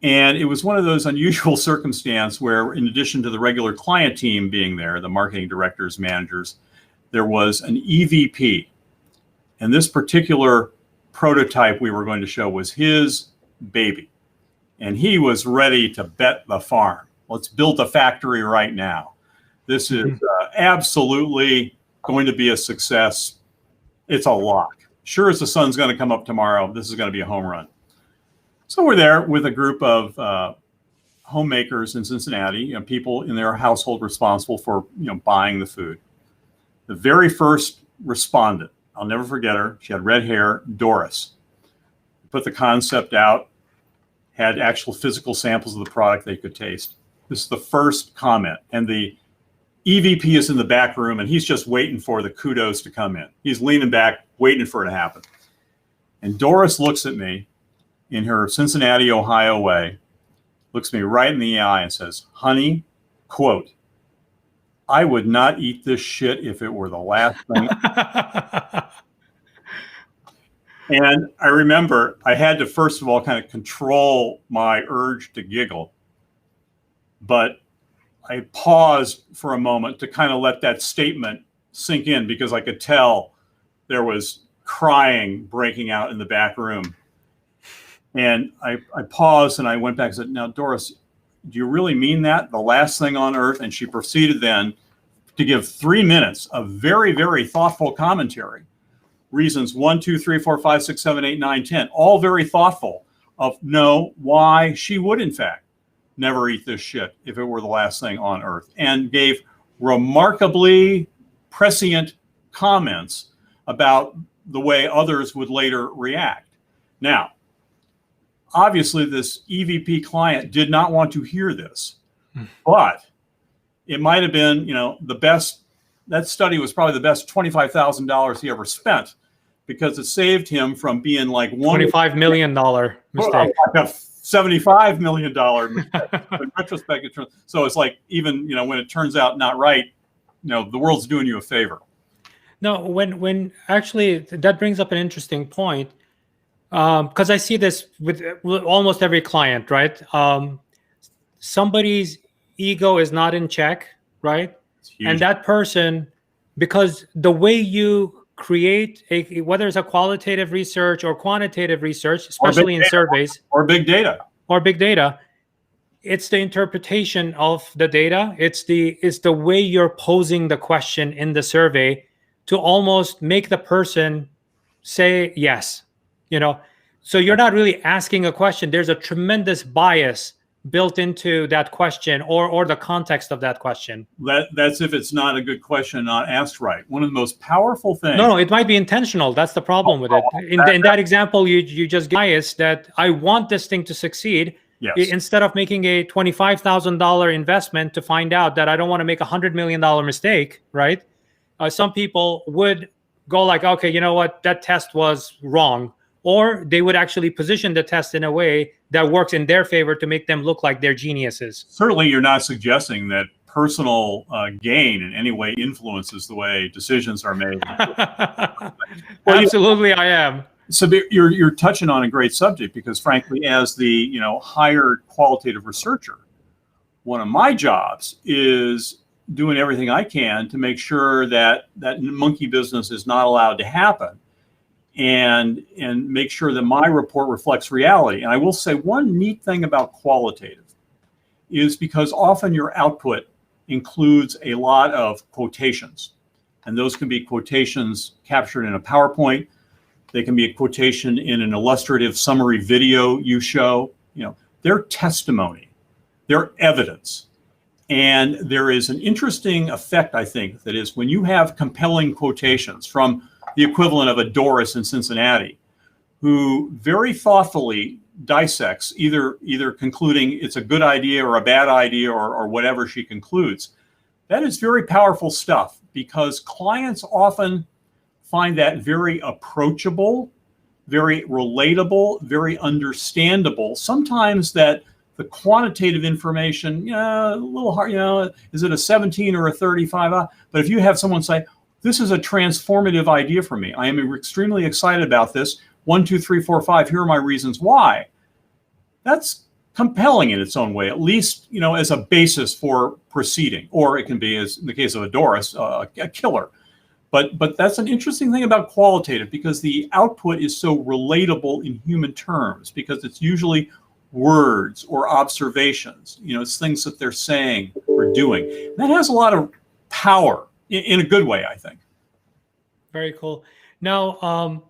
And it was one of those unusual circumstances where, in addition to the regular client team being there, the marketing directors, managers, there was an EVP. And this particular prototype we were going to show was his baby. And he was ready to bet the farm. Let's build a factory right now. This is absolutely going to be a success. It's a lock. Sure as the sun's going to come up tomorrow, this is going to be a home run. So we're there with a group of homemakers in Cincinnati, people in their household responsible for buying the food. The very first respondent, I'll never forget her. She had red hair, Doris. Put the concept out, had actual physical samples of the product they could taste. This is the first comment, and the EVP is in the back room, and he's just waiting for the kudos to come in. He's leaning back, waiting for it to happen. And Doris looks at me in her Cincinnati, Ohio way, looks me right in the eye and says, honey, quote, I would not eat this shit if it were the last thing. And I remember I had to, first of all, kind of control my urge to giggle. But I paused for a moment to kind of let that statement sink in, because I could tell there was crying breaking out in the back room. And I paused and I went back and said, now, Doris, do you really mean that? The last thing on earth? And she proceeded then to give 3 minutes of very, very thoughtful commentary. Reasons 1, 2, 3, 4, 5, 6, 7, 8, 9, 10, all very thoughtful of why she would, in fact, never eat this shit if it were the last thing on earth, and gave remarkably prescient comments about the way others would later react. Now, obviously, this EVP client did not want to hear this, but it might have been, the best. That study was probably the best $25,000 he ever spent, because it saved him from being like $25 million mistake. $75 million mistake. In retrospect, so it's like, even when it turns out not right, the world's doing you a favor. No, when actually that brings up an interesting point. Because I see this with almost every client, right? Somebody's ego is not in check, right? And that person, because the way you create whether it's a qualitative research or quantitative research, especially in surveys or big data, it's the interpretation of the data. It's the way you're posing the question in the survey to almost make the person say yes. So you're not really asking a question. There's a tremendous bias built into that question or the context of that question? That's if it's not a good question, not asked right. One of the most powerful things. No, it might be intentional. That's the problem with it. In that example, you just biased that I want this thing to succeed. Yes. Instead of making a $25,000 investment to find out that I don't want to make $100 million mistake, right? Some people would go like, okay, you know what? That test was wrong. Or they would actually position the test in a way that works in their favor to make them look like they're geniuses. Certainly, you're not suggesting that personal gain in any way influences the way decisions are made. Absolutely, I am. Sabir, you're touching on a great subject because, frankly, as the hired qualitative researcher, one of my jobs is doing everything I can to make sure that monkey business is not allowed to happen, and make sure that my report reflects reality. And I will say one neat thing about qualitative is because often your output includes a lot of quotations, and those can be quotations captured in a PowerPoint. They can be a quotation in an illustrative summary video you show. They're testimony, they're evidence. And there is an interesting effect, I think, that is when you have compelling quotations from the equivalent of a Doris in Cincinnati, who very thoughtfully dissects, either concluding it's a good idea or a bad idea or whatever she concludes. That is very powerful stuff because clients often find that very approachable, very relatable, very understandable. Sometimes that the quantitative information, a little hard, is it a 17 or a 35? But if you have someone say, this is a transformative idea for me, I am extremely excited about this, 1, 2, 3, 4, 5, here are my reasons why. That's compelling in its own way, at least, as a basis for proceeding. Or it can be, as in the case of a Doris, a killer. But that's an interesting thing about qualitative because the output is so relatable in human terms because it's usually words or observations. It's things that they're saying or doing. That has a lot of power in a good way, I think. Very cool. Now,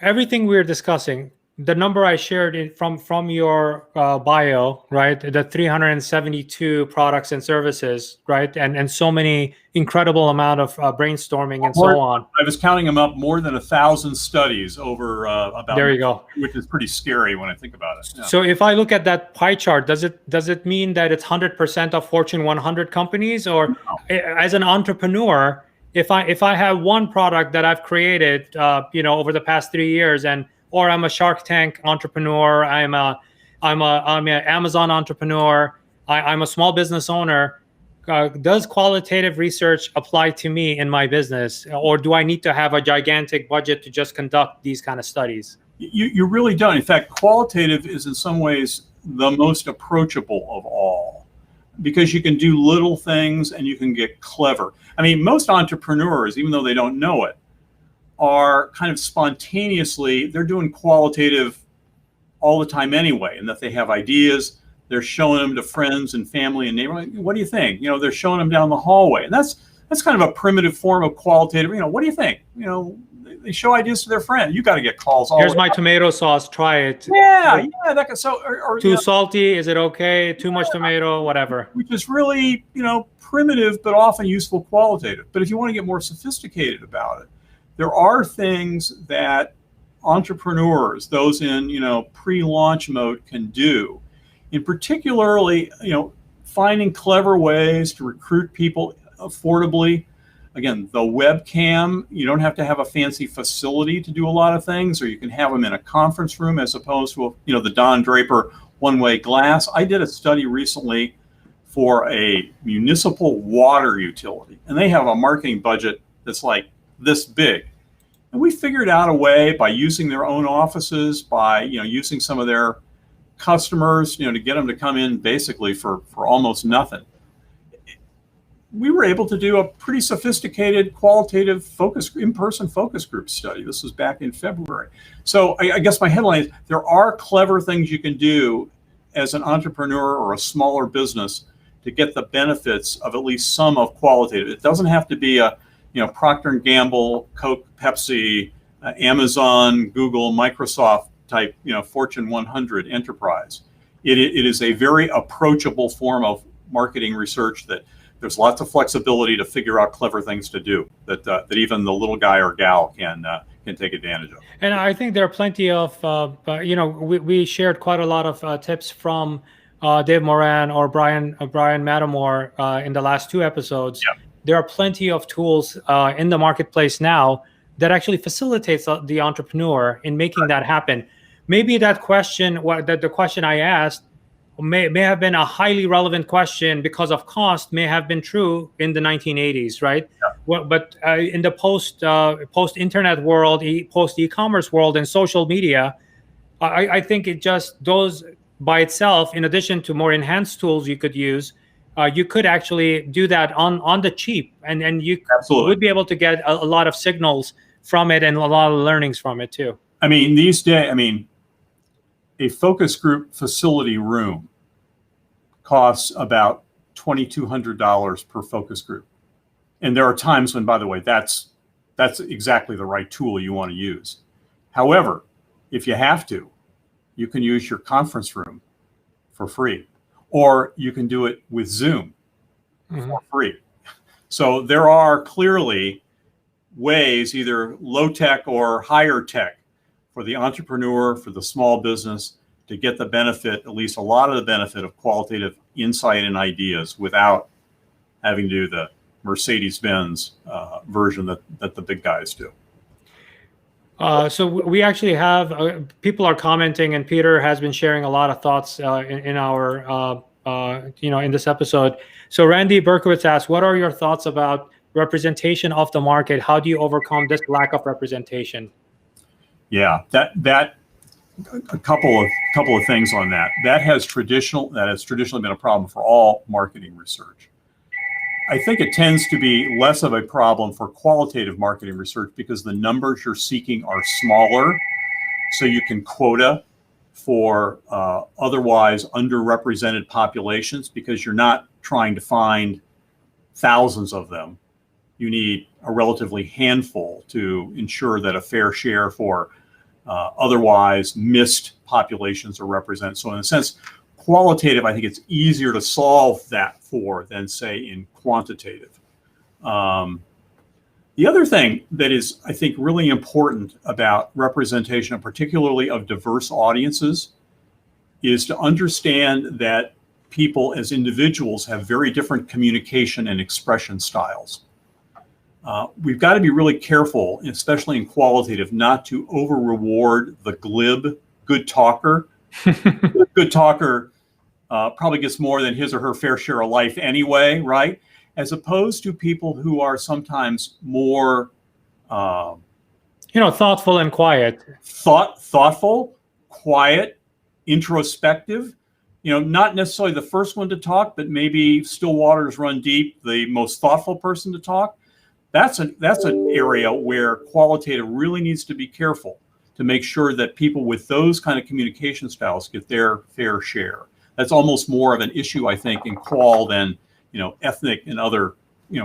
everything we're discussing, the number I shared from your bio, right? The 372 products and services, right? And so many incredible amount of brainstorming and so on. I was counting them up, more than 1,000 studies over about. There you go. Which is pretty scary when I think about it. Yeah. So if I look at that pie chart, does it mean that it's 100% of Fortune 100 companies, or no? As an entrepreneur, if I have one product that I've created, over the past 3 years, or I'm a Shark Tank entrepreneur, I'm an Amazon entrepreneur, I'm a small business owner. Does qualitative research apply to me in my business, or do I need to have a gigantic budget to just conduct these kind of studies? You really don't. In fact, qualitative is in some ways the most approachable of all because you can do little things and you can get clever. I mean, most entrepreneurs, even though they don't know it, are kind of spontaneously, they're doing qualitative all the time anyway, and that they have ideas, they're showing them to friends and family and neighbors. What do you think? They're showing them down the hallway. And that's kind of a primitive form of qualitative, what do you think? They show ideas to their friend. You got to get calls all Here's my tomato sauce, try it. Yeah, too salty, is it okay? Too much tomato, whatever. Which is really, primitive but often useful qualitative. But if you want to get more sophisticated about it, there are things that entrepreneurs, those in pre-launch mode, can do. In particularly, finding clever ways to recruit people affordably. Again, the webcam, you don't have to have a fancy facility to do a lot of things, or you can have them in a conference room as opposed to the Don Draper one-way glass. I did a study recently for a municipal water utility, and they have a marketing budget that's like this big. And we figured out a way by using their own offices, by using some of their customers, to get them to come in basically for almost nothing. We were able to do a pretty sophisticated qualitative in-person focus group study. This was back in February. So I guess my headline is there are clever things you can do as an entrepreneur or a smaller business to get the benefits of at least some of qualitative. It doesn't have to be a Procter & Gamble, Coke, Pepsi, Amazon, Google, Microsoft type, Fortune 100 enterprise. It is a very approachable form of marketing research that there's lots of flexibility to figure out clever things to do that even the little guy or gal can take advantage of. And I think there are plenty of, we shared quite a lot of tips from Dave Moran or Brian Matamore in the last 2 episodes. Yeah. There are plenty of tools in the marketplace now that actually facilitates the entrepreneur in making that happen. Maybe that question, the question I asked, may have been a highly relevant question because of cost, may have been true in the 1980s, right? Yeah. Well, but in the post-internet world, post-e-commerce world, and social media, I think it just those by itself, in addition to more enhanced tools you could use, you could actually do that on the cheap, and you Absolutely would be able to get a lot of signals from it and a lot of learnings from it too. I mean, these days, a focus group facility room costs about $2,200 per focus group. And there are times when, by the way, that's exactly the right tool you want to use. However, if you have to, you can use your conference room for free, or you can do it with Zoom for free. So there are clearly ways, either low tech or higher tech, for the entrepreneur, for the small business, to get the benefit, at least a lot of the benefit of qualitative insight and ideas without having to do the Mercedes-Benz version that the big guys do. So we actually have people are commenting, and Peter has been sharing a lot of thoughts in our in this episode. So Randy Berkowitz asks, what are your thoughts about representation of the market? How do you overcome this lack of representation? Yeah, that a couple of things on that. That has traditionally been a problem for all marketing research. I think it tends to be less of a problem for qualitative marketing research because the numbers you're seeking are smaller, so you can quota for otherwise underrepresented populations because you're not trying to find thousands of them. You need a relatively handful to ensure that a fair share for otherwise missed populations are represented. So in a sense, qualitative, I think it's easier to solve that for than, say, in quantitative. The other thing that is, I think, really important about representation, particularly of diverse audiences, is to understand that people as individuals have very different communication and expression styles. We've got to be really careful, especially in qualitative, not to over-reward the glib good talker. The good talker probably gets more than his or her fair share of life anyway, right? As opposed to people who are sometimes more, thoughtful and quiet. Thoughtful, quiet, introspective. Not necessarily the first one to talk, but maybe still waters run deep, the most thoughtful person to talk. That's an area where qualitative really needs to be careful to make sure that people with those kind of communication styles get their fair share. That's almost more of an issue, I think, in qual than ethnic and other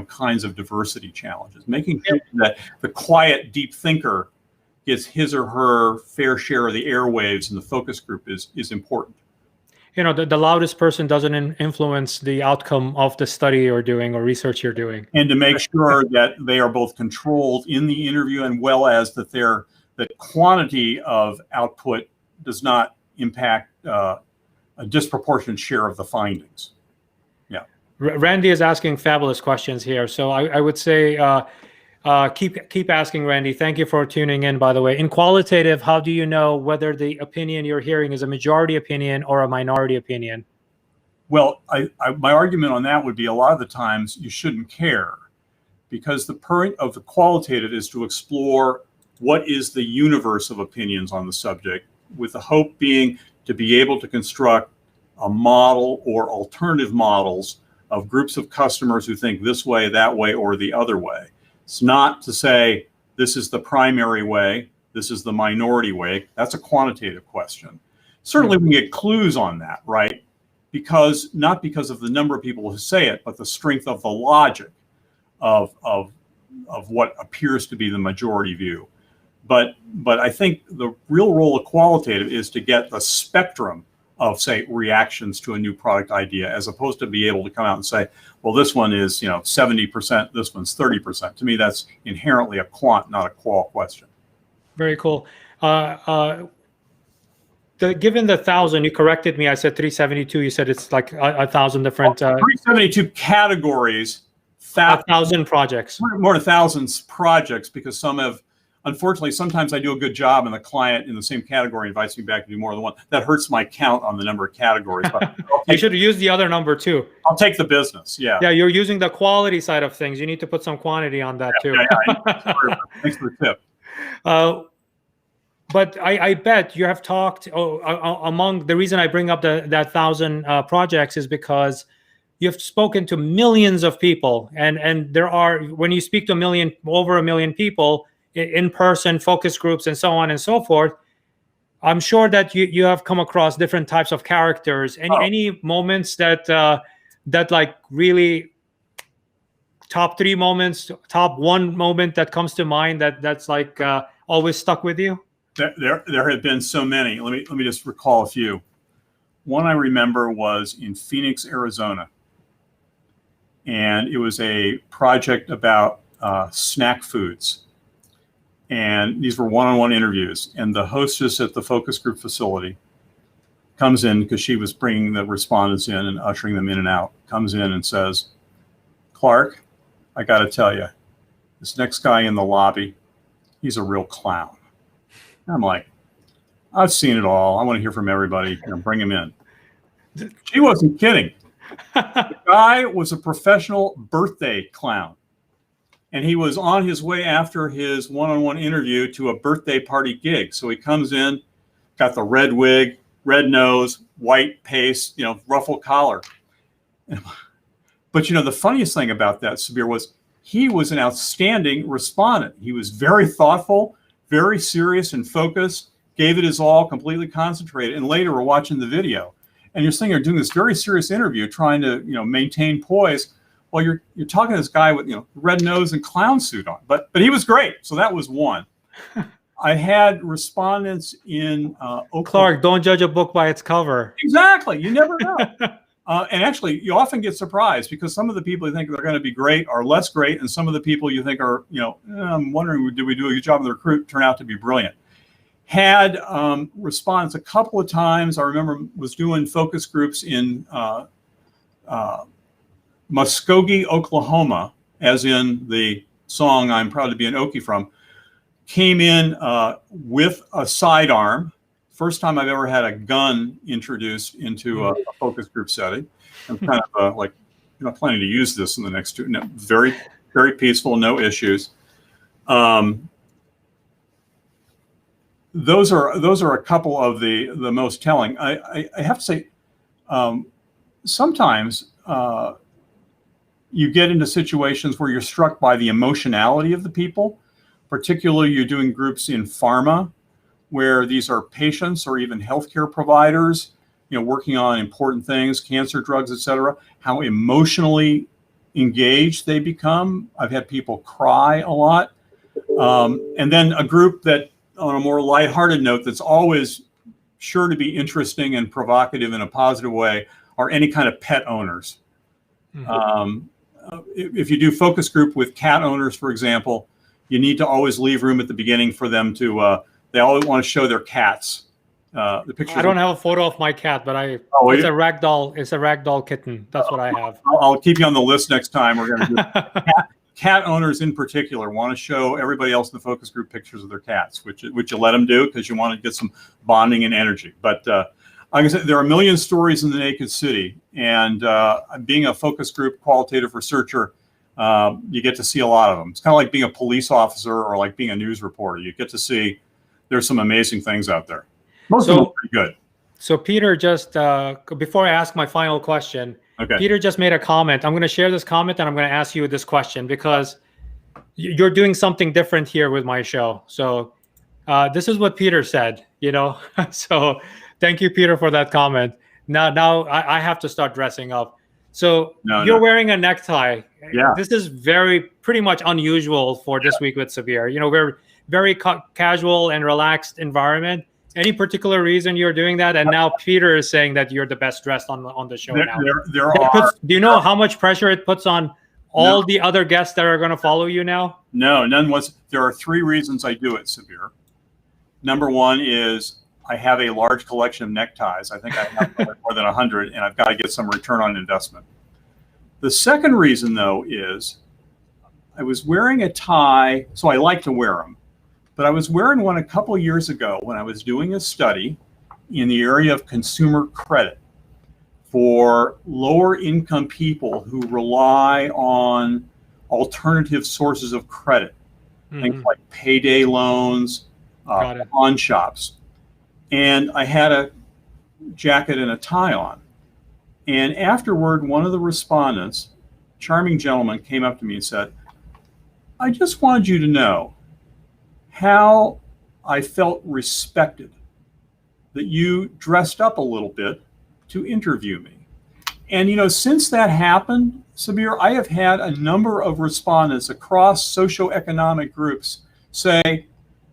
kinds of diversity challenges. Making sure that the quiet, deep thinker gets his or her fair share of the airwaves in the focus group is important. The loudest person doesn't influence the outcome of the study you're doing or research you're doing. And to make sure that they are both controlled in the interview and well as that the quantity of output does not impact a disproportionate share of the findings. Yeah. Randy is asking fabulous questions here. So I would say keep asking, Randy. Thank you for tuning in, by the way. In qualitative, how do you know whether the opinion you're hearing is a majority opinion or a minority opinion? Well, my argument on that would be a lot of the times you shouldn't care, because the point of the qualitative is to explore what is the universe of opinions on the subject, with the hope being to be able to construct a model or alternative models of groups of customers who think this way, that way, or the other way. It's not to say this is the primary way, this is the minority way. That's a quantitative question. Certainly we can get clues on that, right? Not because of the number of people who say it, but the strength of the logic of what appears to be the majority view. But I think the real role of qualitative is to get the spectrum of say reactions to a new product idea, as opposed to be able to come out and say, well, this one is 70%, this one's 30%. To me, that's inherently a quant, not a qual question. Very cool. Given the 1,000, you corrected me. I said 372. You said it's like 1,000 different. 372 categories. 1,000 projects. More than 1,000 projects, because some have, unfortunately, sometimes I do a good job and the client in the same category invites me back to do more than one. That hurts my count on the number of categories. You should use the other number too. I'll take the business. Yeah. Yeah, you're using the quality side of things. You need to put some quantity on that too. Thanks for the tip. But I bet you have talked among the reason I bring up that 1,000 projects is because you've spoken to millions of people, and there are, when you speak to over a million people in person, focus groups, and so on and so forth, I'm sure that you have come across different types of characters. Any moments that like really top 3 moments, top 1 moment that comes to mind that's like always stuck with you? There have been so many. Let me just recall a few. One I remember was in Phoenix, Arizona, and it was a project about snack foods. And these were one-on-one interviews. And the hostess at the focus group facility comes in, because she was bringing the respondents in and ushering them in and out, comes in and says, "Clark, I got to tell you, this next guy in the lobby, he's a real clown." I'm like, "I've seen it all. I want to hear from everybody. Bring him in." She wasn't kidding. The guy was a professional birthday clown. And he was on his way after his one-on-one interview to a birthday party gig. So he comes in, got the red wig, red nose, white paste, ruffled collar. But the funniest thing about that, Sabir, was he was an outstanding respondent. He was very thoughtful, very serious and focused, gave it his all, completely concentrated. And later we're watching the video, and you're sitting there doing this very serious interview, trying to maintain poise while you're talking to this guy with red nose and clown suit on. But he was great. So that was one. I had respondents in Oklahoma. Clark, don't judge a book by its cover. Exactly. You never know. And actually, you often get surprised, because some of the people you think they're going to be great are less great, and some of the people you think are, I'm wondering, did we do a good job of the recruit, turn out to be brilliant. Had respondents a couple of times. I remember was doing focus groups in Muskogee, Oklahoma, as in the song "I'm Proud to Be an Okie" from, came in with a sidearm. First time I've ever had a gun introduced into a focus group setting. I'm kind of planning to use this in the next 2. No, very, very peaceful, no issues. Those are a couple of the most telling. I have to say, sometimes you get into situations where you're struck by the emotionality of the people. Particularly, you're doing groups in pharma, where these are patients or even healthcare providers, working on important things, cancer drugs, et cetera, how emotionally engaged they become. I've had people cry a lot. And then a group that, on a more lighthearted note, that's always sure to be interesting and provocative in a positive way, are any kind of pet owners. Mm-hmm. If you do focus group with cat owners, for example, you need to always leave room at the beginning for them to, they always want to show their cats. The pictures. I don't have a photo of my cat, but it's a ragdoll. It's a ragdoll kitten. That's what I have. I'll keep you on the list next time. We're going to do cat owners in particular want to show everybody else in the focus group pictures of their cats, which you let them do, because you want to get some bonding and energy. But like I said, there are a million stories in the naked city, and being a focus group qualitative researcher, you get to see a lot of them. It's kind of like being a police officer or like being a news reporter. You get to see there's some amazing things out there. Most of them are pretty good. So Peter, just before I ask my final question, okay. Peter just made a comment. I'm going to share this comment, and I'm going to ask you this question, because you're doing something different here with my show. So this is what Peter said, So thank you, Peter, for that comment. Now I have to start dressing up. So you're wearing a necktie. Yeah. This is pretty much unusual for This Week with Sabir. We're very casual and relaxed environment. Any particular reason you're doing that? And now Peter is saying that you're the best dressed on the show now. Do you know how much pressure it puts on all the other guests that are going to follow you now? No, none was. There are three reasons I do it, Sabir. Number one is I have a large collection of neckties. I think I have more than 100, and I've got to get some return on investment. The second reason, though, is I was wearing a tie, so I like to wear them. But I was wearing one a couple years ago when I was doing a study in the area of consumer credit for lower income people who rely on alternative sources of credit, things like payday loans, pawn shops. And I had a jacket and a tie on. And afterward, one of the respondents, charming gentleman, came up to me and said, I just wanted you to know how I felt respected that you dressed up a little bit to interview me. And, since that happened, Sabir, I have had a number of respondents across socioeconomic groups say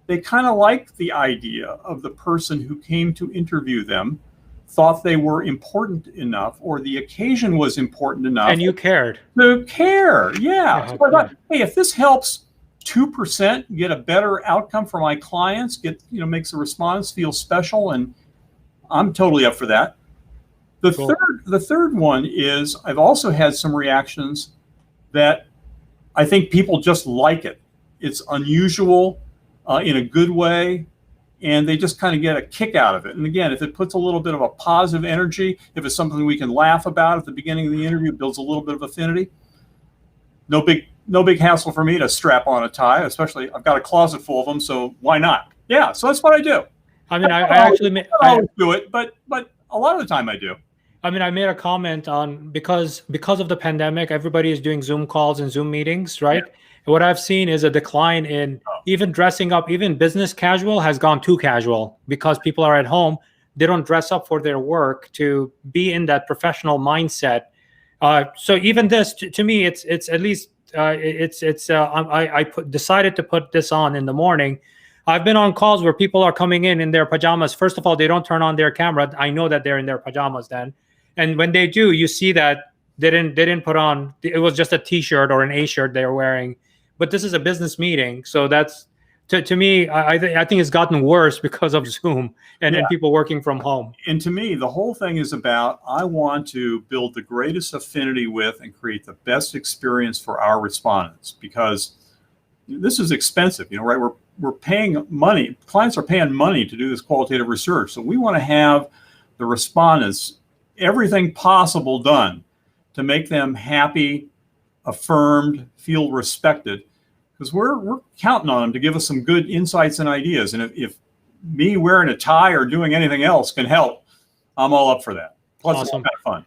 they kind of liked the idea of the person who came to interview them, thought they were important enough, or the occasion was important enough. And you cared. To care, yeah. So I thought, hey, if this helps 2% get a better outcome for my clients, makes the respondents feel special, and I'm totally up for that. The third one is I've also had some reactions that I think people just like it. It's unusual in a good way, and they just kind of get a kick out of it. And again, if it puts a little bit of a positive energy, if it's something we can laugh about at the beginning of the interview, builds a little bit of affinity, no big hassle for me to strap on a tie, especially I've got a closet full of them, so why not? Yeah, so that's what I do. I mean, I always do it, but a lot of the time I do. I mean, I made a comment on because of the pandemic, everybody is doing Zoom calls and Zoom meetings, right? Yeah. And what I've seen is a decline in even dressing up, even business casual has gone too casual because people are at home. They don't dress up for their work to be in that professional mindset. So even this, to me, it's at least I decided to put this on in the morning. I've been on calls where people are coming in their pajamas. First of all, they don't turn on their camera. I know that they're in their pajamas then. And when they do, you see that they didn't put on, it was just a t-shirt or an A-shirt they were wearing. But this is a business meeting. So that's, to me, I think it's gotten worse because of Zoom and people working from home. And to me, the whole thing is about, I want to build the greatest affinity with and create the best experience for our respondents, because this is expensive, right? We're paying money. Clients are paying money to do this qualitative research. So we want to have the respondents everything possible done to make them happy, affirmed, feel respected, because we're counting on them to give us some good insights and ideas. And if me wearing a tie or doing anything else can help, I'm all up for that. Plus, It's kind of fun.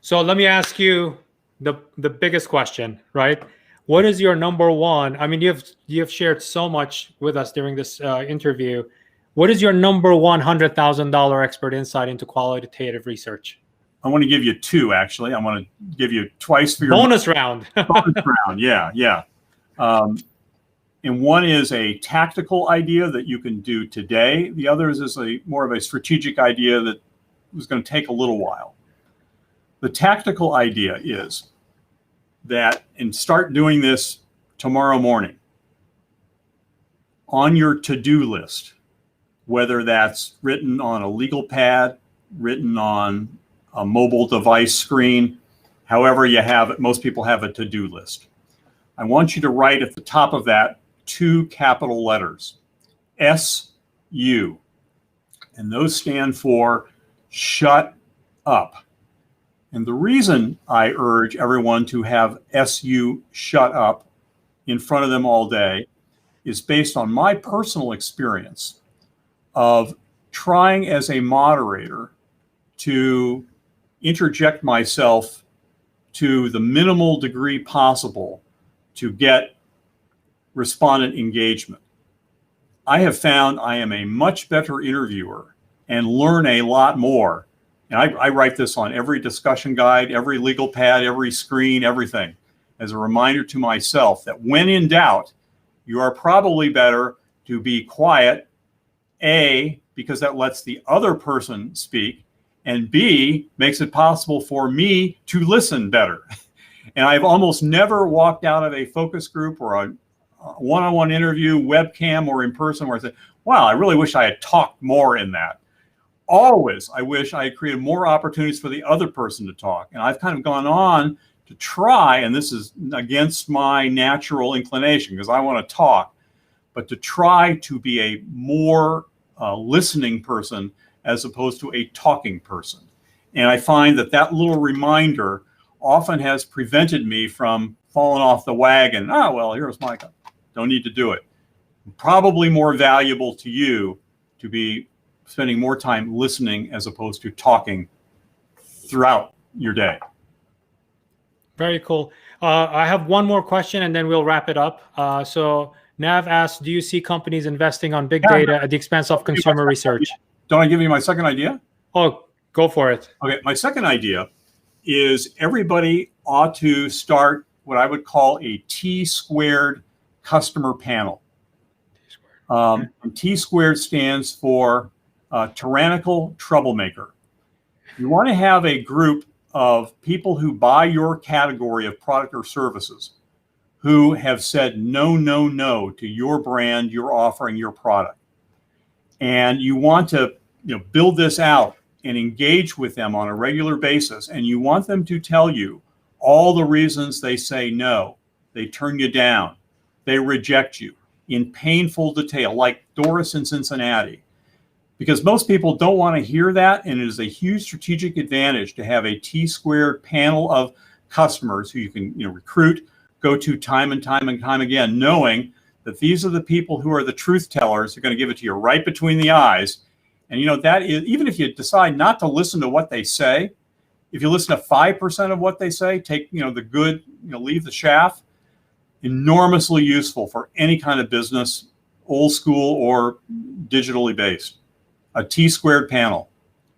So let me ask you the biggest question, right? What is your number one? I mean, you've shared so much with us during this interview. What is your number $100,000 expert insight into qualitative research? I want to give you two, actually. I want to give you twice for your bonus round. Bonus round, yeah. And one is a tactical idea that you can do today. The other is more of a strategic idea that was going to take a little while. The tactical idea is that, and start doing this tomorrow morning, on your to-do list, whether that's written on a legal pad, written on a mobile device screen, however you have it, most people have a to-do list. I want you to write at the top of that 2 capital letters, SU, and those stand for shut up. And the reason I urge everyone to have SU shut up in front of them all day is based on my personal experience of trying as a moderator to interject myself to the minimal degree possible to get respondent engagement. I have found I am a much better interviewer and learn a lot more. And I write this on every discussion guide, every legal pad, every screen, everything, as a reminder to myself that when in doubt, you are probably better to be quiet, A, because that lets the other person speak, and B, makes it possible for me to listen better. And I've almost never walked out of a focus group or a one-on-one interview, webcam or in person, where I said, wow, I really wish I had talked more in that. Always, I wish I had created more opportunities for the other person to talk. And I've kind of gone on to try, and this is against my natural inclination because I want to talk, but to try to be a more listening person as opposed to a talking person. And I find that that little reminder often has prevented me from falling off the wagon. Oh, well, here's Micah. Don't need to do it. Probably more valuable to you to be spending more time listening as opposed to talking throughout your day. Very cool. I have one more question and then we'll wrap it up. So Nav asks, do you see companies investing on big data at the expense of consumer research? Don't I give you my second idea? Oh, go for it. Okay, my second idea is everybody ought to start what I would call a T-squared customer panel. And T-squared stands for tyrannical troublemaker. You want to have a group of people who buy your category of product or services who have said no, no, no to your brand, your offering, your product. And you want to build this out and engage with them on a regular basis. And you want them to tell you all the reasons they say no, they turn you down, they reject you in painful detail, like Doris in Cincinnati. Because most people don't want to hear that, and it is a huge strategic advantage to have a T-squared panel of customers who you can recruit, go to time and time and time again, knowing that these are the people who are the truth tellers. They're going to give it to you right between the eyes. And that is, even if you decide not to listen to what they say, if you listen to 5% of what they say, take the good, leave the chaff, enormously useful for any kind of business, old school or digitally based. A T-squared panel.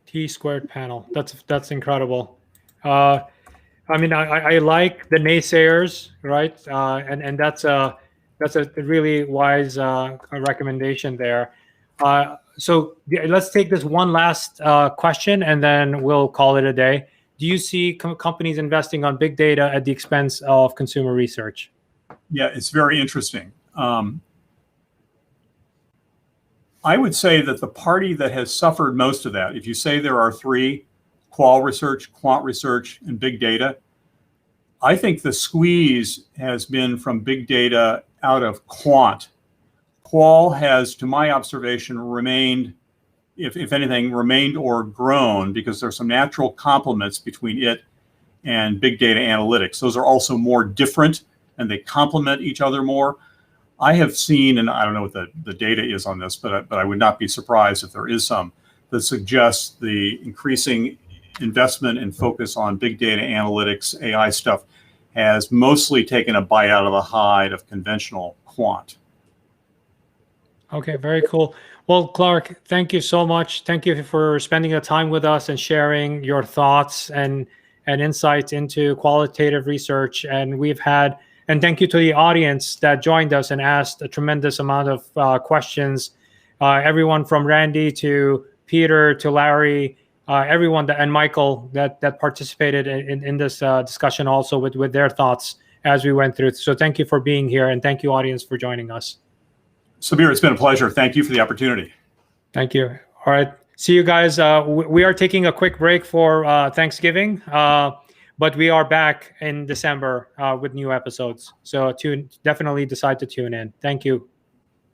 T-squared panel. That's incredible. I like the naysayers, right? And that's a really wise recommendation there. So let's take this one last question, and then we'll call it a day. Do you see companies investing on big data at the expense of consumer research? Yeah, it's very interesting. I would say that the party that has suffered most of that, if you say there are three, qual research, quant research, and big data, I think the squeeze has been from big data out of quant. Qual has, to my observation, remained, if anything, remained or grown because there's some natural complements between it and big data analytics. Those are also more different and they complement each other more. I have seen, and I don't know what the data is on this, but I would not be surprised if there is some that suggests the increasing investment and focus on big data analytics, AI stuff, has mostly taken a bite out of the hide of conventional quant. Okay, very cool. Well, Clark, thank you so much. Thank you for spending the time with us and sharing your thoughts and insights into qualitative research. And thank you to the audience that joined us and asked a tremendous amount of questions. Everyone from Randy to Peter to Larry, everyone and Michael that participated in this discussion also with their thoughts as we went through. So thank you for being here, and thank you, audience, for joining us. Sabir, it's been a pleasure. Thank you for the opportunity. Thank you. All right. See you guys. We are taking a quick break for Thanksgiving, but we are back in December with new episodes. So definitely decide to tune in. Thank you.